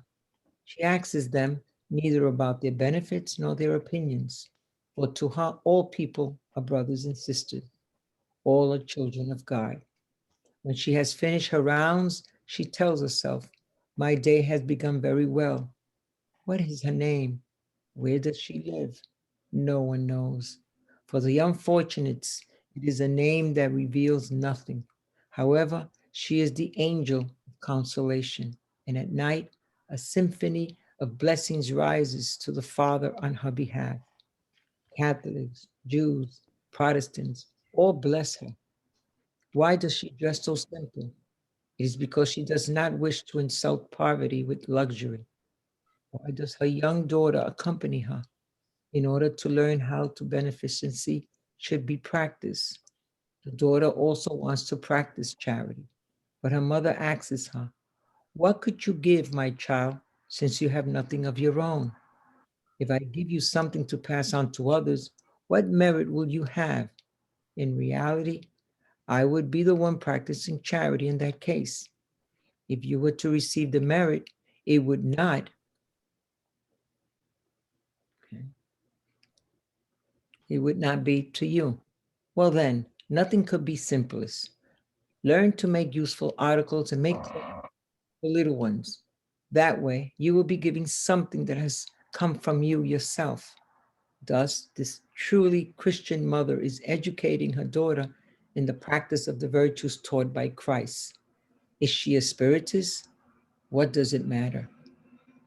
She asks them neither about their benefits nor their opinions, for to her all people are brothers and sisters, all are children of God. When she has finished her rounds, she tells herself, my day has begun very well. What is her name? Where does she live? No one knows. For the unfortunates, it is a name that reveals nothing. However, she is the angel of consolation, and at night, a symphony of blessings rises to the Father on her behalf. Catholics, Jews, Protestants, all bless her. Why does she dress so simple? It is because she does not wish to insult poverty with luxury. Why does her young daughter accompany her? In order to learn how to beneficency should be practiced. The daughter also wants to practice charity, but her mother asks her, what could you give, my child, since you have nothing of your own? If I give you something to pass on to others, what merit will you have? In reality, I would be the one practicing charity in that case. If you were to receive the merit, It would not, okay, it would not be to you. Well then, nothing could be simplest. Learn to make useful articles and make clothes for little ones. That way, you will be giving something that has come from you yourself. Thus, this truly Christian mother is educating her daughter in the practice of the virtues taught by Christ. Is she a spiritist? What does it matter?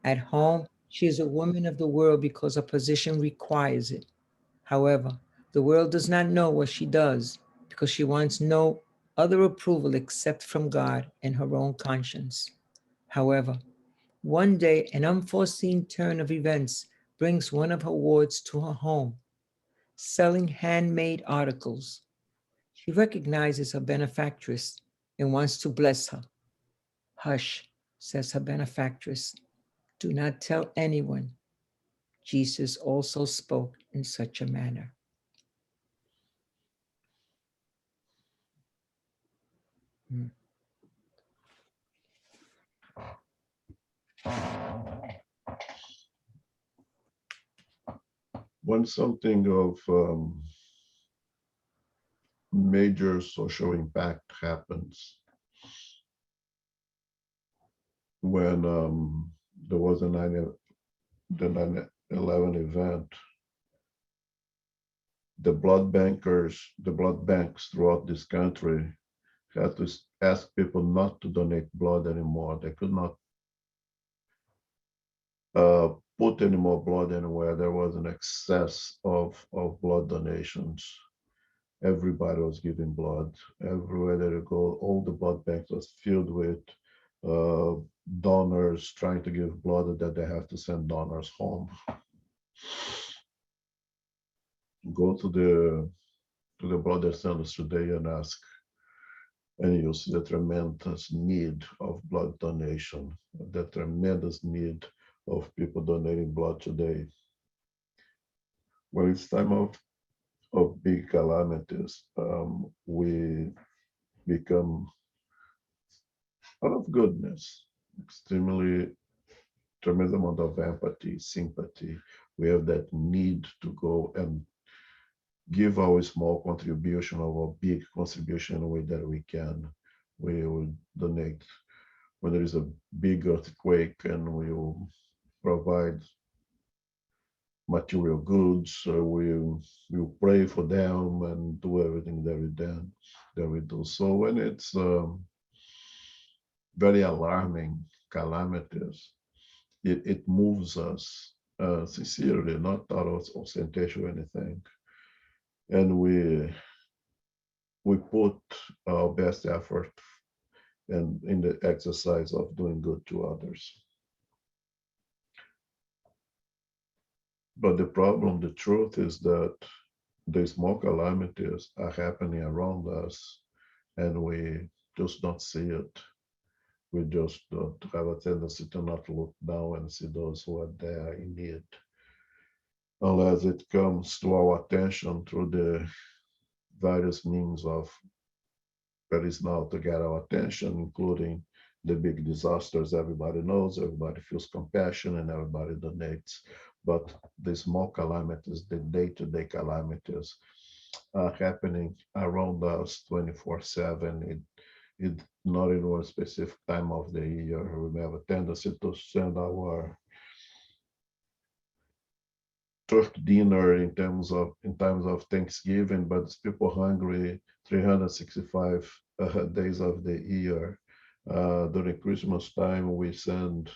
At home, she is a woman of the world because her position requires it. However, the world does not know what she does because she wants no other approval except from God and her own conscience. However, one day an unforeseen turn of events brings one of her wards to her home, selling handmade articles. She recognizes her benefactress and wants to bless her. Hush, says her benefactress. Do not tell anyone. Jesus also spoke in such a manner. Hmm. When something of major social impact happens, when there was the 9/11 event, the blood banks throughout this country had to ask people not to donate blood anymore. They could not put any more blood anywhere. There was an excess of blood donations. Everybody was giving blood. Everywhere that you go, all the blood banks was filled with donors trying to give blood that they have to send donors home. Go to the blood centers today and ask, and you'll see the tremendous need of blood donation, the tremendous need of people donating blood today. When it's time of big calamities, we become out of goodness, extremely tremendous amount of empathy, sympathy. We have that need to go and give our small contribution or a big contribution in a way that we can. We will donate when there is a big earthquake, and we will provide material goods. We pray for them and do everything that we do. So when it's very alarming calamities, it moves us sincerely, not out of ostentation or anything. And we put our best effort in the exercise of doing good to others. But the problem, the truth is that the small calamities are happening around us, and we just don't see it. We just don't have a tendency to not look down and see those who are there in need, unless it comes to our attention through the various means of that is now to get our attention, including the big disasters. Everybody knows, everybody feels compassion, and everybody donates. But the small calamities, the day-to-day calamities, are happening around us 24/7. It not in one specific time of the year. We have a tendency to send our turkey dinner in times of Thanksgiving, but it's people hungry 365 days of the year. During Christmas time, we send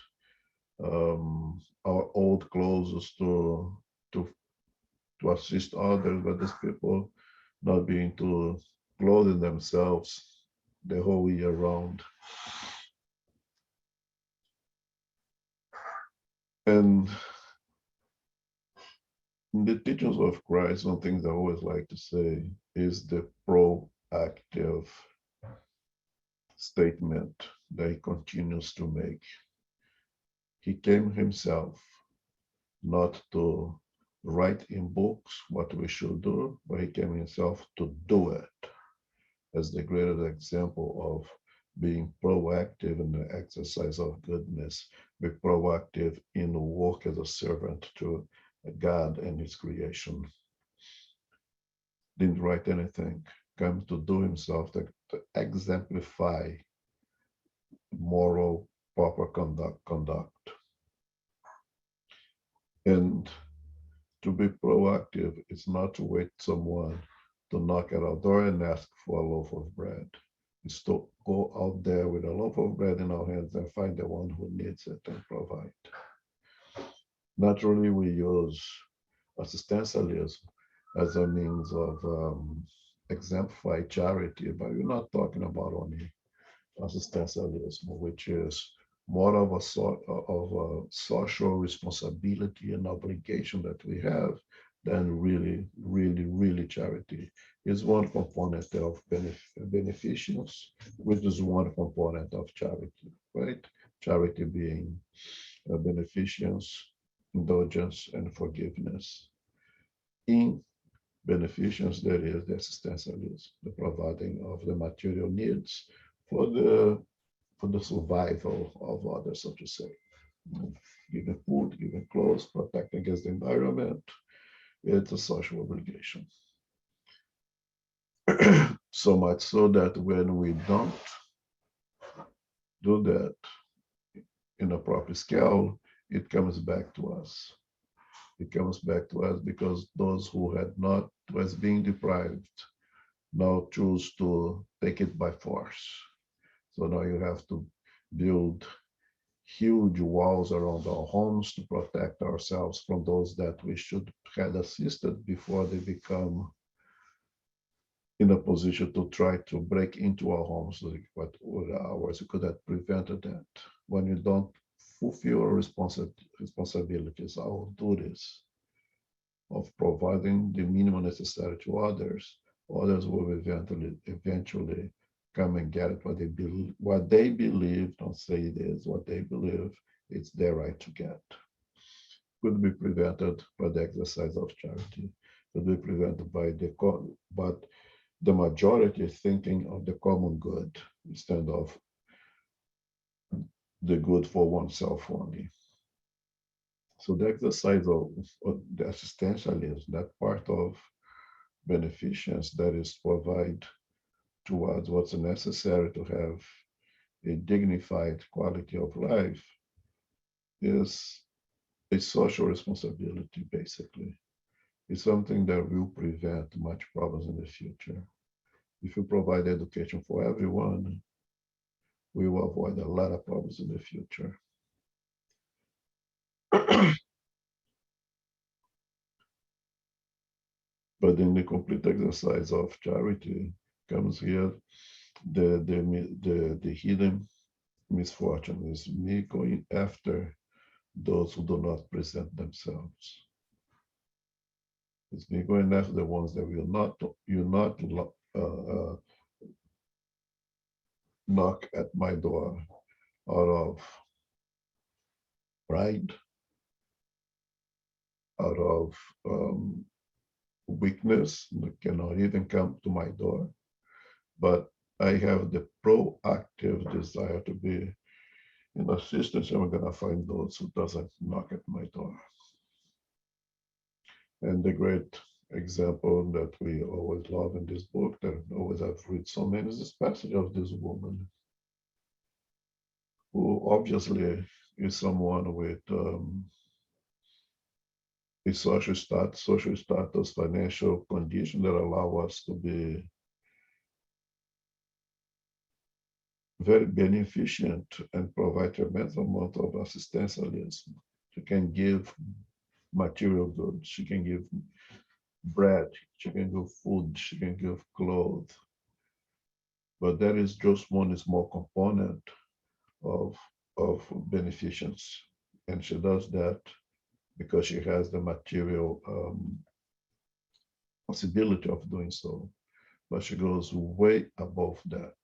our old clothes to assist others, but these people not being to clothing themselves the whole year round. And in the teachings of Christ, one thing I always like to say is the proactive statement that he continues to make. He came himself not to write in books what we should do, but he came himself to do it as the greatest example of being proactive in the exercise of goodness, be proactive in the work as a servant to God and his creation. Didn't write anything, came to do himself to exemplify moral, proper conduct. And to be proactive is not to wait someone to knock at our door and ask for a loaf of bread. It's to go out there with a loaf of bread in our hands and find the one who needs it and provide. Naturally, we use assistencialism as a means of exemplify charity, but we're not talking about only assistencialism, which is more of a sort of a social responsibility and obligation that we have than really charity. Is one component of beneficence, which is one component of charity, right? Charity being beneficence, indulgence, and forgiveness. In beneficence, there is the assistencialism, the providing of the material needs for the survival of others, so to say. Giving food, giving clothes, protecting against the environment. It's a social obligation. So much so that when we don't do that in a proper scale, it comes back to us. It comes back to us because those who had not, was being deprived, now choose to take it by force. So now you have to build huge walls around our homes to protect ourselves from those that we should have assisted before they become in a position to try to break into our homes. Like what ours, we could have prevented that. When you don't fulfill our responsibilities, our duties of providing the minimum necessary to others, others will eventually come and get what they believe, don't say it is, what they believe it's their right to get. Could be prevented by the exercise of charity, could be prevented by but the majority is thinking of the common good instead of the good for oneself only. So the exercise of the assistentialism, that part of beneficence that is provide towards what's necessary to have a dignified quality of life, is a social responsibility, basically. It's something that will prevent much problems in the future. If you provide education for everyone, we will avoid a lot of problems in the future. But in the complete exercise of charity comes here the hidden misfortune is me going after those who do not present themselves. It's me going after the ones that will not knock at my door out of pride, out of weakness, that cannot even come to my door. But I have the proactive desire to be in assistance, and we're going to find those who doesn't knock at my door. And the great example that we always love in this book, that always have read so many, is this passage of this woman who obviously is someone with a social status, financial condition that allow us to be very beneficent and provide tremendous amount of assistencialism. She can give material goods, she can give bread, she can give food, she can give clothes. But that is just one small component of beneficence. And she does that because she has the material possibility of doing so. But she goes way above that.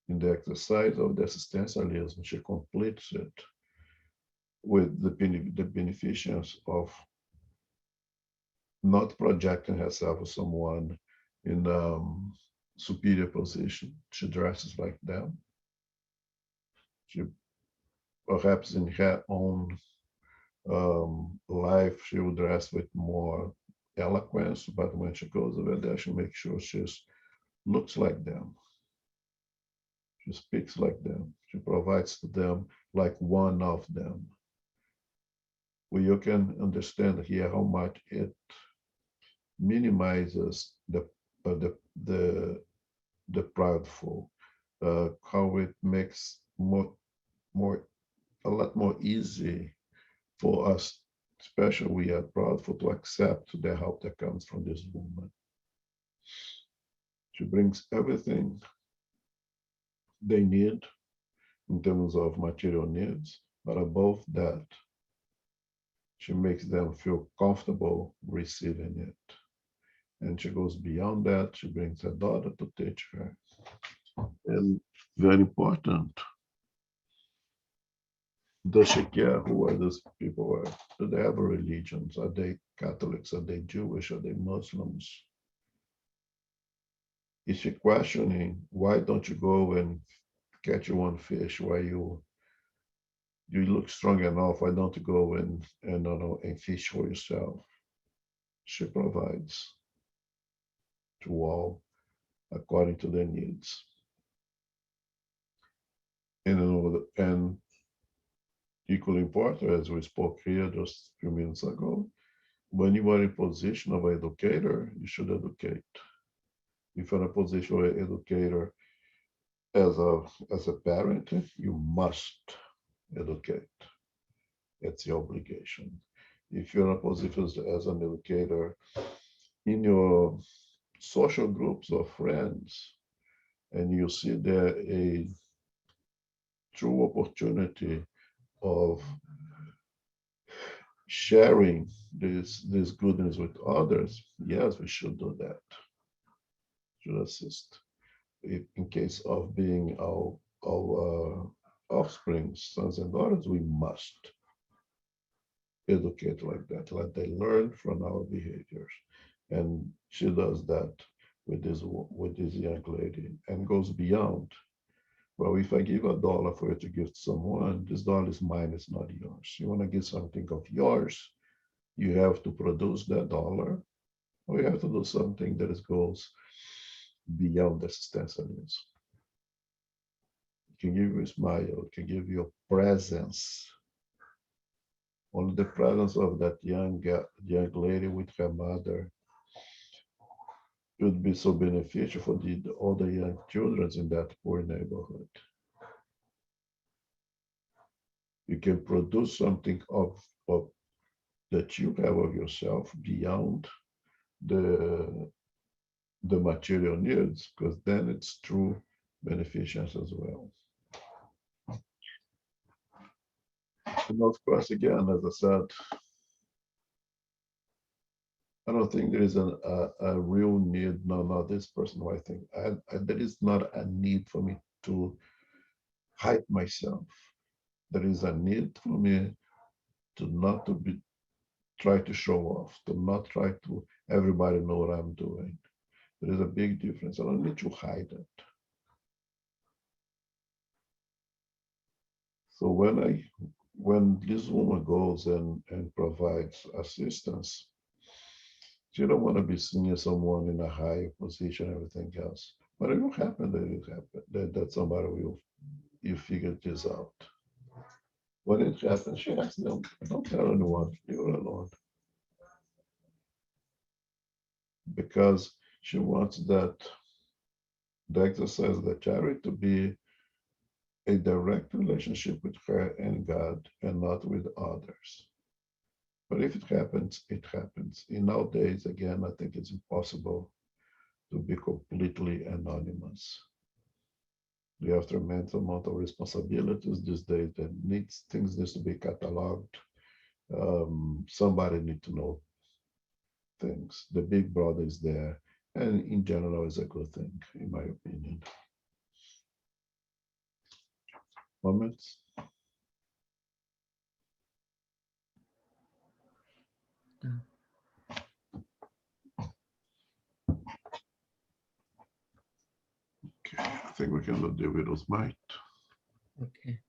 In the exercise of the existentialism, she completes it with the beneficence of not projecting herself as someone in superior position. She dresses like them. She perhaps in her own life, she will dress with more eloquence, but when she goes over there, she makes sure she looks like them. She speaks like them. She provides to them like one of them. Well, you can understand here how much it minimizes uh, the the the prideful, how it makes more a lot more easy for us, especially we are proudful, to accept the help that comes from this woman. She brings everything they need in terms of material needs, but above that, she makes them feel comfortable receiving it. And she goes beyond that. She brings her daughter to teach her. And very important, does she care who are those people are? Do they have a religion? Are they Catholics? Are they Jewish? Are they Muslims? Is she questioning, why don't you go and catch your one fish? Why you look strong enough? Why don't you go and fish for yourself? She provides to all according to their needs. And equally important, as we spoke here just a few minutes ago, when you are in position of educator, you should educate. If you're in a position of educator as a parent, you must educate. It's your obligation. If you're in a position as an educator in your social groups of friends, and you see there a true opportunity of sharing this goodness with others, yes, we should do that. Should assist. In case of being our offspring, sons and daughters, we must educate like that, let they learn from our behaviors. And she does that with this young lady and goes beyond. Well, if I give $1 for you to give to someone, this dollar is mine, it's not yours. You want to give something of yours, you have to produce that dollar, or you have to do something that goes beyond existentialism. It can give you a smile, it can give you a presence. Only the presence of that young lady with her mother would be so beneficial for all the young children in that poor neighborhood. You can produce something of that you have of yourself beyond the material needs, because then it's true beneficence as well. And of course, again, as I said, I don't think there is a real need. No, this person, I think there is not a need for me to hide myself. There is a need for me to not to be try to show off, to not try to everybody know what I'm doing. There is a big difference. I don't need to hide it. So when this woman goes and provides assistance, she don't want to be seen as someone in a high position, everything else. But it will happen that it happen that somebody will you figure this out. When it happens, she asks them, don't tell anyone, leave it alone. Because she wants that the exercise of the charity to be a direct relationship with her and God and not with others. But if it happens, it happens. In nowadays, again, I think it's impossible to be completely anonymous. We have tremendous amount of responsibilities these days that things needs to be cataloged. Somebody need to know things. The big brother is there, and in general, is a good thing, in my opinion. Comments? Okay, I think we can look the widow's mite. Okay.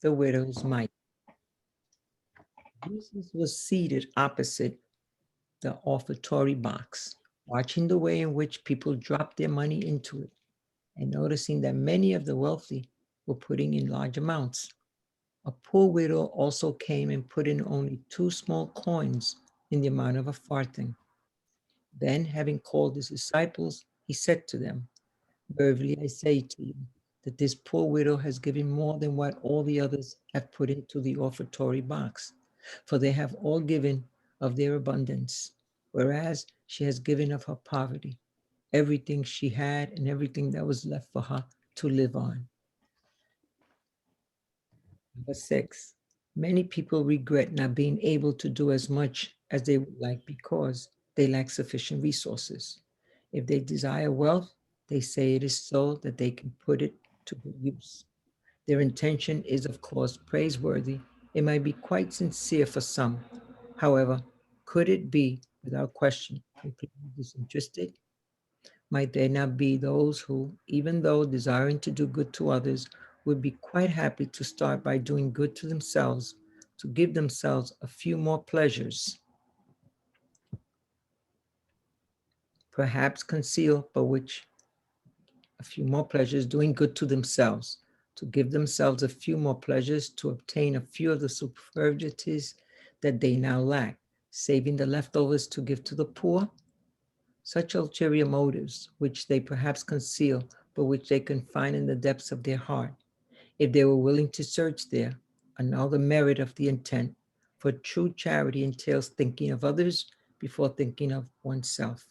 The widow's mite. Jesus was seated opposite the offertory box, watching the way in which people dropped their money into it, and noticing that many of the wealthy were putting in large amounts. A poor widow also came and put in only 2 small coins in the amount of a farthing. Then, having called his disciples, he said to them, "Verily I say to you, that this poor widow has given more than what all the others have put into the offertory box, for they have all given of their abundance, whereas she has given of her poverty, everything she had and everything that was left for her to live on." Number 6, many people regret not being able to do as much as they would like because they lack sufficient resources. If they desire wealth, they say it is so that they can put it to good use. Their intention is, of course, praiseworthy. It might be quite sincere for some. However, could it be, without question, completely disinterested? Might there not be those who, even though desiring to do good to others, would be quite happy to start by doing good to themselves, to give themselves a few more pleasures, perhaps conceal, but which a few more pleasures, doing good to themselves, to give themselves a few more pleasures, to obtain a few of the superfluities that they now lack, saving the leftovers to give to the poor? Such ulterior motives, which they perhaps conceal, but which they can find in the depths of their heart, if they were willing to search there, annul the merit of the intent, for true charity entails thinking of others before thinking of oneself.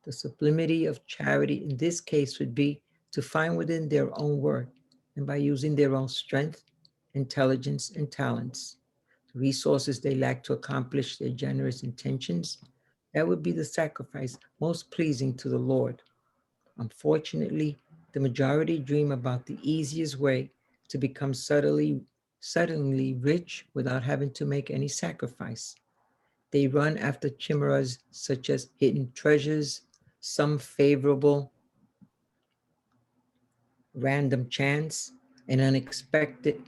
The sublimity of charity in this case would be to find within their own work, and by using their own strength, intelligence, and talents, the resources they lack to accomplish their generous intentions, that would be the sacrifice most pleasing to the Lord. Unfortunately, the majority dream about the easiest way to become suddenly rich without having to make any sacrifice. They run after chimeras such as hidden treasures, some favorable random chance, an unexpected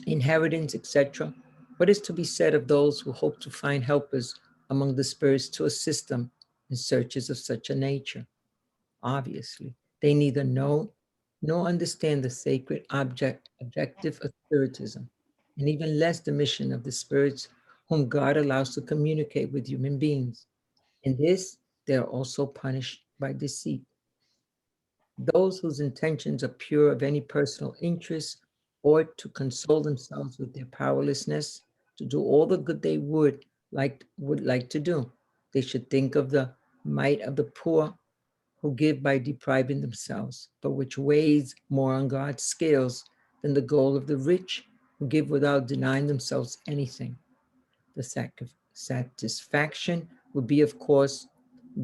inheritance, etc. What is to be said of those who hope to find helpers among the spirits to assist them in searches of such a nature? Obviously, they neither know nor understand the sacred objective of Spiritism, and even less the mission of the spirits whom God allows to communicate with human beings. In this, they are also punished by deceit. Those whose intentions are pure of any personal interest or to console themselves with their powerlessness to do all the good they would like to do. They should think of the might of the poor who give by depriving themselves, but which weighs more on God's scales than the goal of the rich who give without denying themselves anything. The satisfaction would be, of course,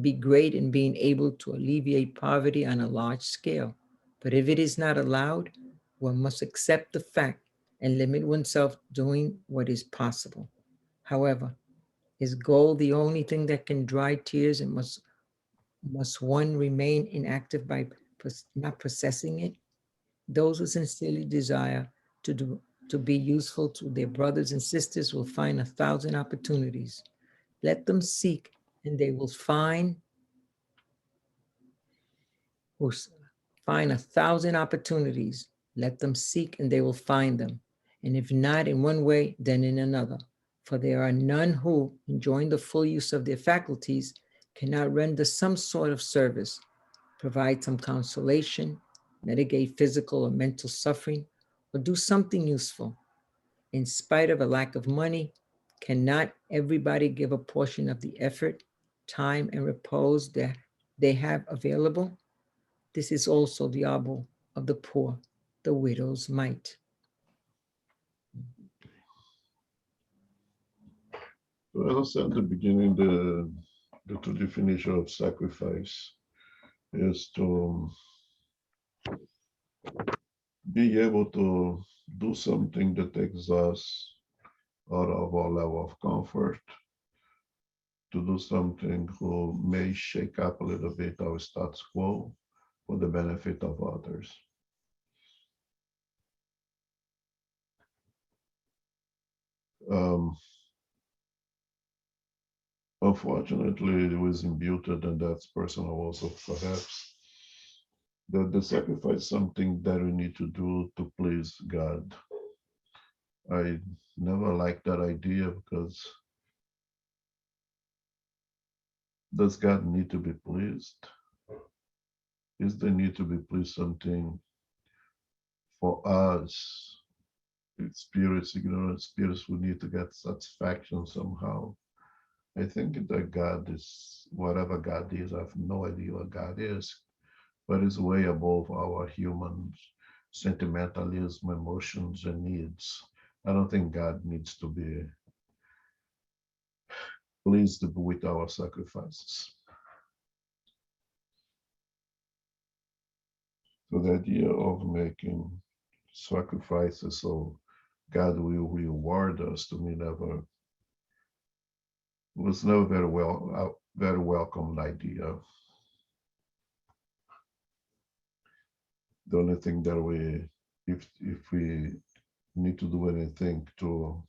be great in being able to alleviate poverty on a large scale. But if it is not allowed, one must accept the fact and limit oneself doing what is possible. However, is gold the only thing that can dry tears, and must one remain inactive by not possessing it? Those who sincerely desire to be useful to their brothers and sisters will find 1,000 opportunities. Let them seek, and they will will find 1,000 opportunities. Let them seek, and they will find them. And if not in one way, then in another. For there are none who, enjoying the full use of their faculties, cannot render some sort of service, provide some consolation, mitigate physical or mental suffering, or do something useful. In spite of a lack of money, cannot everybody give a portion of the effort, time, and repose that they have available? This is also the obol of the poor, the widow's mite. So as I said at the beginning, the true definition of sacrifice is to be able to do something that takes us out of our level of comfort, to do something who may shake up a little bit our status quo for the benefit of others. Unfortunately, it was imputed, and that's personal also perhaps, that the sacrifice is something that we need to do to please God. I never liked that idea because does God need to be pleased? Is the need to be pleased something for us? It's spirits, ignorant spirits who need to get satisfaction somehow. I think that God is, whatever God is, I have no idea what God is, but it's way above our human sentimentalism, emotions, and needs. I don't think God needs to be pleased with our sacrifices. So the idea of making sacrifices so God will reward us to me was never very welcomed idea. The only thing that if we need to do anything to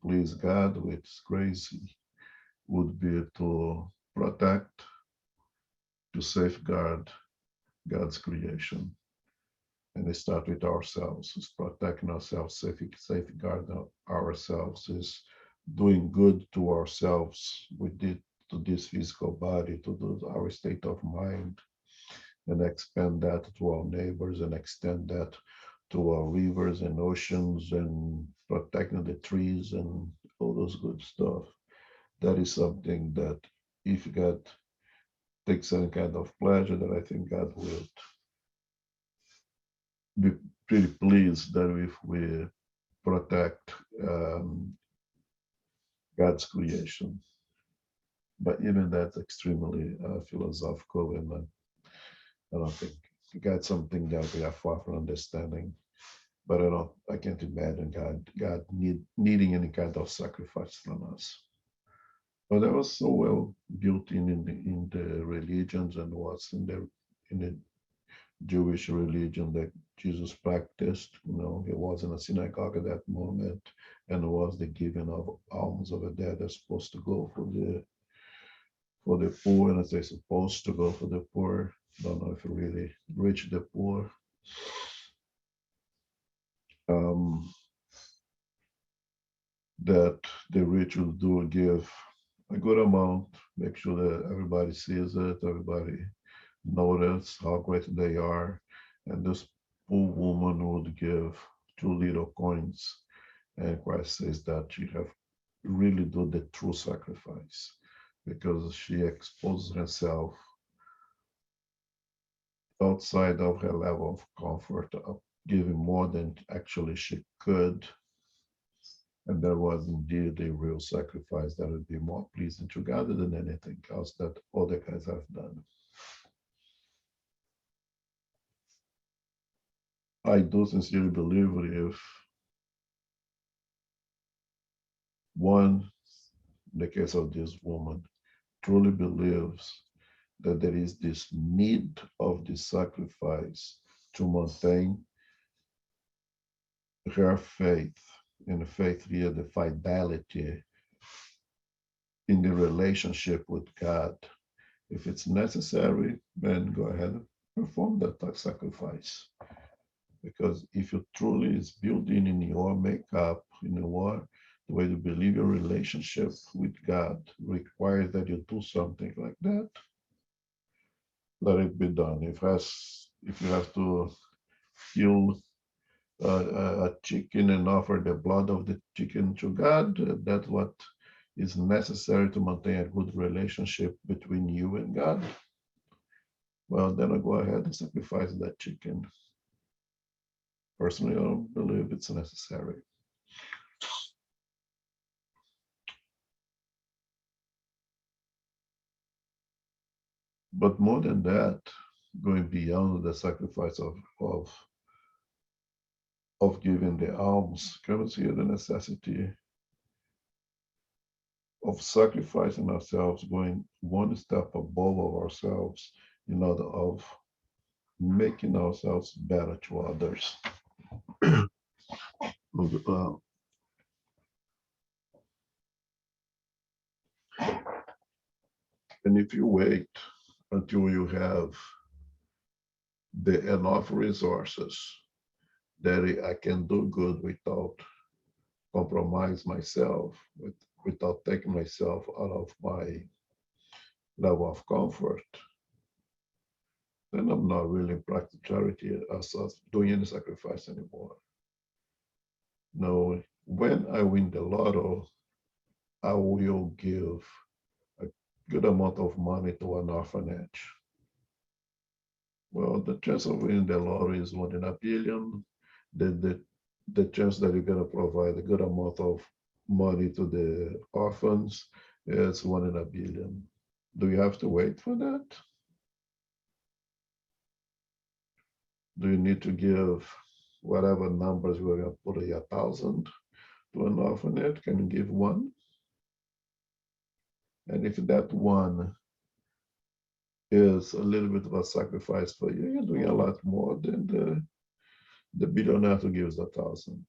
please God, which is crazy, would be to protect, to safeguard God's creation. And it starts with ourselves. It's protecting ourselves, safeguard ourselves, is doing good to ourselves with it, to this physical body, to our state of mind, and expand that to our neighbors and extend that to our rivers and oceans and protecting the trees and all those good stuff. That is something that if God takes any kind of pleasure, that I think God will be pretty pleased that if we protect God's creation. But even that's extremely philosophical, and I don't think God's something that we are far from understanding. But I can't imagine God needing any kind of sacrifice from us. But that was so well built in the religions and was in the Jewish religion that Jesus practiced. He was in a synagogue at that moment, and it was the giving of alms over there that's supposed to go for the poor, and as they're supposed to go for the poor. Don't know if it really reached the poor. That the rich will do give a good amount, make sure that everybody sees it, everybody notice how great they are. And this poor woman would give 2 little coins. And Christ says that she have really do the true sacrifice because she exposed herself outside of her level of comfort of giving more than actually she could. And that was indeed a real sacrifice that would be more pleasing to God than anything else that other guys have done. I do sincerely believe if one, in the case of this woman, truly believes that there is this need of the sacrifice to maintain her faith, and faith here, the fidelity in the relationship with God. If it's necessary, then go ahead and perform that sacrifice. Because if you truly is building in your makeup, in the way you believe your relationship with God requires that you do something like that, let it be done. If you have to kill a chicken and offer the blood of the chicken to God, that's what is necessary to maintain a good relationship between you and God. Well, then I go ahead and sacrifice that chicken. Personally, I don't believe it's necessary. But more than that, going beyond the sacrifice of giving the alms, comes here the necessity of sacrificing ourselves, going one step above of ourselves in order of making ourselves better to others. Uh, and if you wait until you have the enough resources that I can do good without compromise myself, without taking myself out of my level of comfort, then I'm not really practicing charity as doing any sacrifice anymore. No, when I win the lotto, I will give a good amount of money to an orphanage. Well, the chance of winning the lottery is 1 in a billion. The chance that you're going to provide a good amount of money to the orphans is 1 in a billion. Do you have to wait for that? Do you need to give whatever numbers we're going to put 1,000 to an orphanage? Can you give one? And if that one is a little bit of a sacrifice for you, you're doing a lot more than the billionaire who gives 1,000.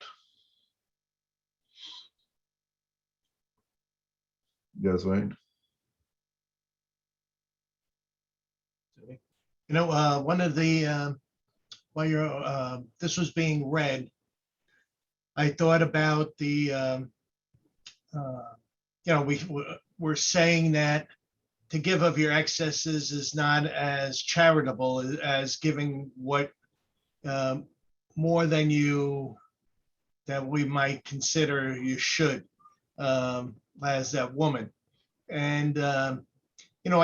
Yes, Wayne? You know, one of the, while this was being read, I thought about the, we're saying that to give of your excesses is not as charitable as giving what more than that we might consider you should, as that woman. And, I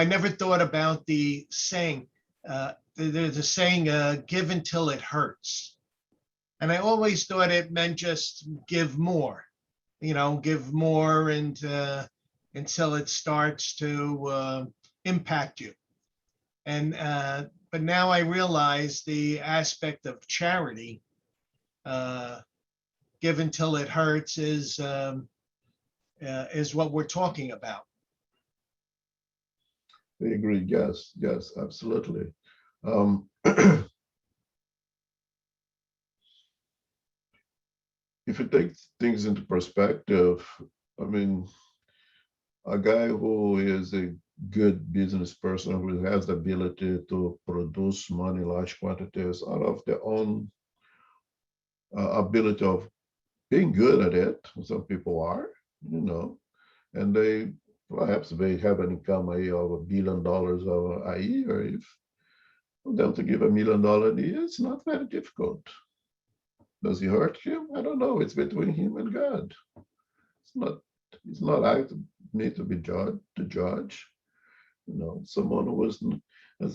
never thought about the saying, there's a saying, give until it hurts. And I always thought it meant just give more, give more and until it starts to impact you. And but now I realize the aspect of charity, give until it hurts, is what we're talking about. I agree. Yes, yes, absolutely. If you take things into perspective, I mean, a guy who is a good business person who has the ability to produce money, large quantities out of their own ability of being good at it. Some people are, and they perhaps they have an income of $1 billion a year. If for them to give $1 million a year, it's not very difficult. Does he hurt him? I don't know. It's between him and God. It's not I need to be judge. Someone who is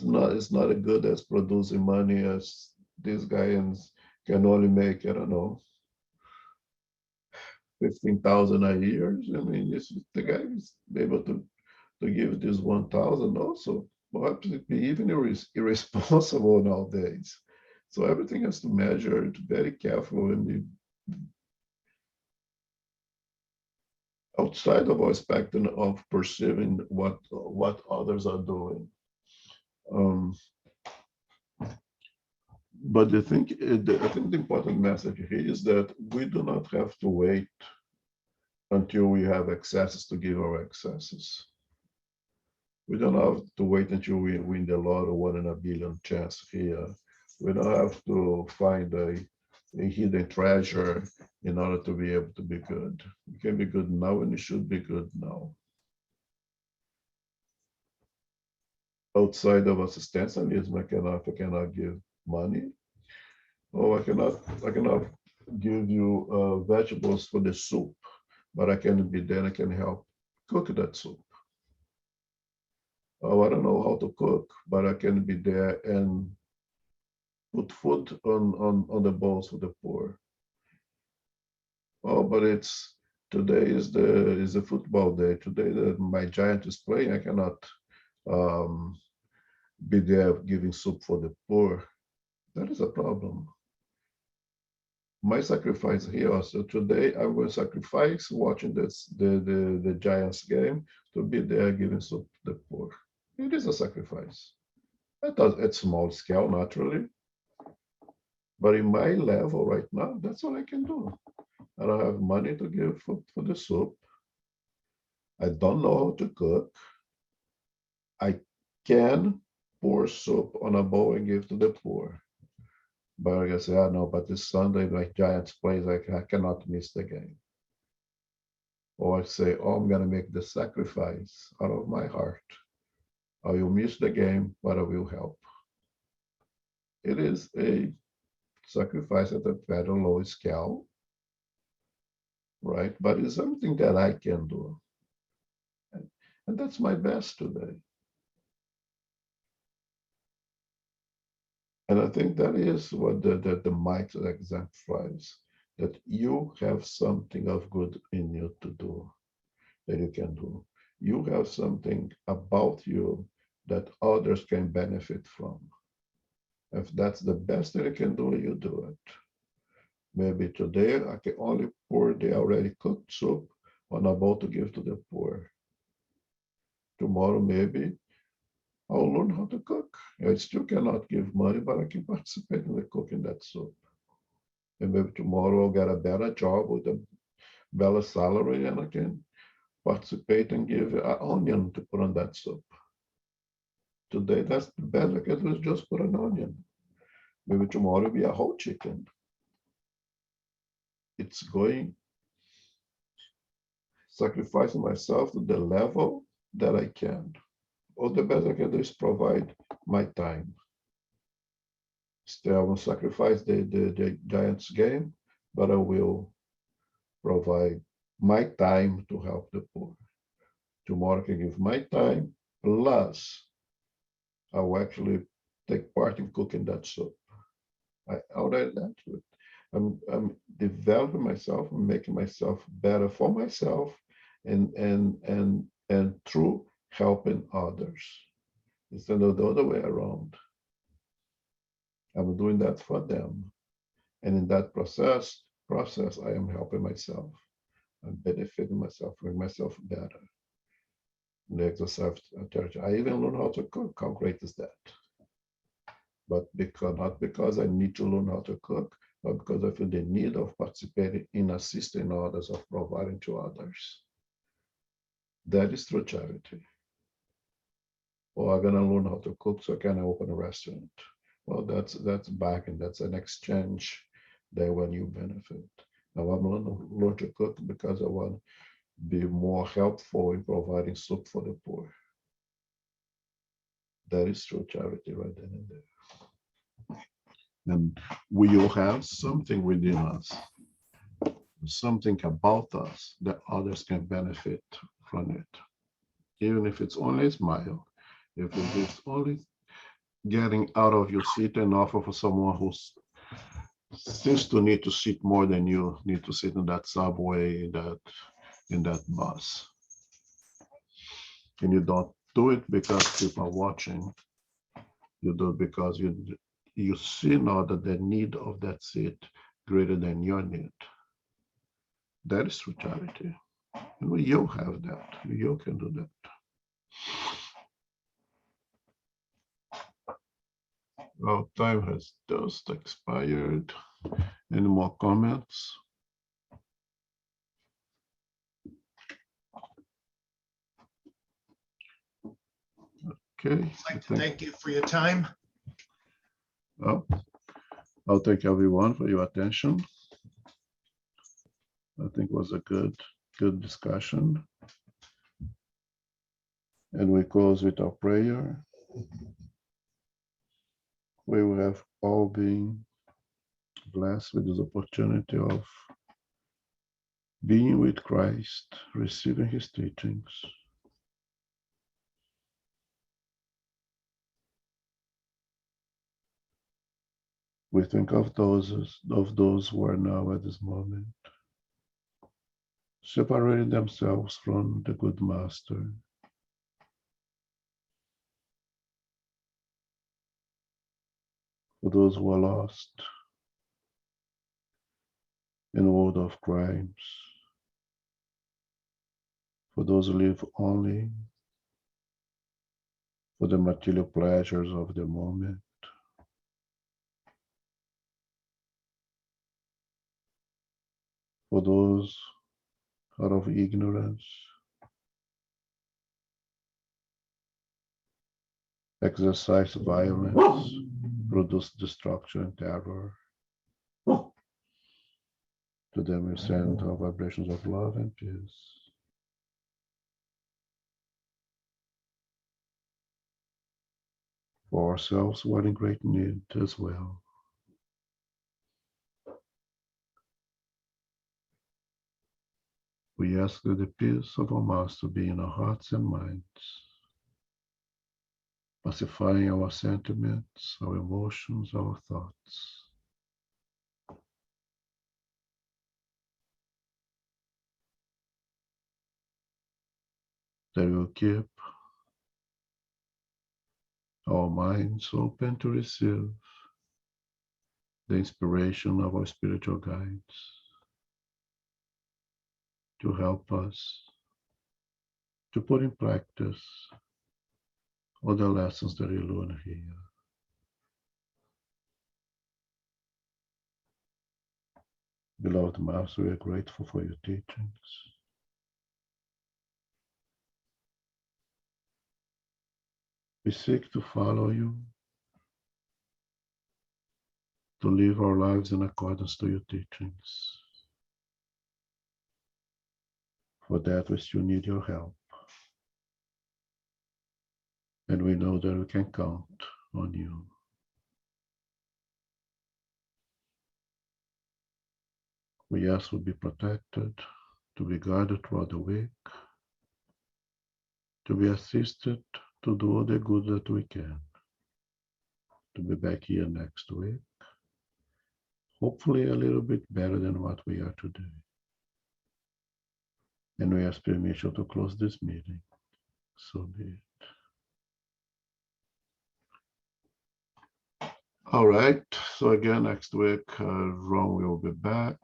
not as good as producing money as this guy and can only make, I don't know, 15,000 a year. I mean, if the guy is able to give this 1,000 also, perhaps it'd be even irresponsible nowadays. So everything has to measure it very careful and outside of our spectrum of perceiving what others are doing. But I think the important message here is that we do not have to wait until we have excesses to give our excesses. We don't have to wait until we win the lotto 1 in a billion chance here. We don't have to find a hidden treasure in order to be able to be good. You can be good now and you should be good now. Outside of assistantialism, I cannot give money. Or I cannot give you vegetables for the soup, but I can be there and I can help cook that soup. Oh, I don't know how to cook, but I can be there and put food on the bowls for the poor. Oh, but today is the football day. Today my Giant is playing. I cannot be there giving soup for the poor. That is a problem. my sacrifice here. So today I will sacrifice watching the Giants game to be there giving soup to the poor. It is a sacrifice. At small scale, naturally, but in my level right now, that's all I can do. I don't have money to give for the soup. I don't know how to cook. I can pour soup on a bowl and give to the poor. But I say, I know, but this Sunday, like Giants plays, I cannot miss the game. Or I say, oh, I'm going to make the sacrifice out of my heart. I will miss the game, but I will help. It is a sacrifice at a very low scale, right? But it's something that I can do. And that's my best today. And I think that is what the Mite exemplifies, that you have something of good in you to do, that you can do. You have something about you that others can benefit from. If that's the best that you can do, you do it. Maybe today I can only pour the already cooked soup on a bowl to give to the poor. Tomorrow, maybe I'll learn how to cook. I still cannot give money, but I can participate in the cooking that soup. And maybe tomorrow I'll get a better job with a better salary and I can participate and give an onion to put on that soup. Today, that's the best I can do is just put an onion. Maybe tomorrow will be a whole chicken. It's going, sacrificing myself to the level that I can. All the best I can do is provide my time. Still, I will sacrifice the Giants game, but I will provide my time to help the poor. Tomorrow I can give my time, plus I will actually take part in cooking that soup. I already that to it. I'm developing myself and making myself better for myself and through helping others instead of the other way around. I'm doing that for them. And in that process, I am helping myself. I'm benefiting myself, making myself better. In the exercise church, I even learn how to cook. How great is that? But not because I need to learn how to cook, but because I feel the need of participating in assisting others, of providing to others. That is true charity. Or I'm gonna learn how to cook so I can open a restaurant. Well, that's back and that's an exchange there when you benefit. Now I'm learn to cook because I want to be more helpful in providing soup for the poor. That is true charity right then and there. And we all have something within us, something about us that others can benefit from it. Even if it's only a smile, if it is only getting out of your seat and offer for someone who seems to need to sit more than you need to sit in that subway, in that bus. And you don't do it because people are watching. You do it because you see now that the need of that seat greater than your need. That is true charity. And we all have that. We all can do that. Well, time has just expired. Any more comments? Okay. I'd like to thank you for your time. Well, I'll thank everyone for your attention. I think it was a good discussion. And we close with our prayer. We will have all been blessed with this opportunity of being with Christ, receiving his teachings. We think of those who are now at this moment, separating themselves from the good master. For those who are lost, in world of crimes, for those who live only for the material pleasures of the moment, for those out of ignorance exercise violence, produce destruction and terror. To them we send our vibrations of love and peace. For ourselves, we're in great need as well. We ask that the peace of our Master be in our hearts and minds, pacifying our sentiments, our emotions, our thoughts. That we will keep our minds open to receive the inspiration of our spiritual guides to help us to put in practice all the lessons that we learn here. Beloved Master, we are grateful for your teachings. We seek to follow you, to live our lives in accordance to your teachings. For that, we still need your help. And we know that we can count on you. We ask to be protected, to be guided throughout the week, to be assisted to do all the good that we can, to be back here next week, hopefully a little bit better than what we are today. And we ask permission to close this meeting. So be it. All right. So again, next week, Ron will be back.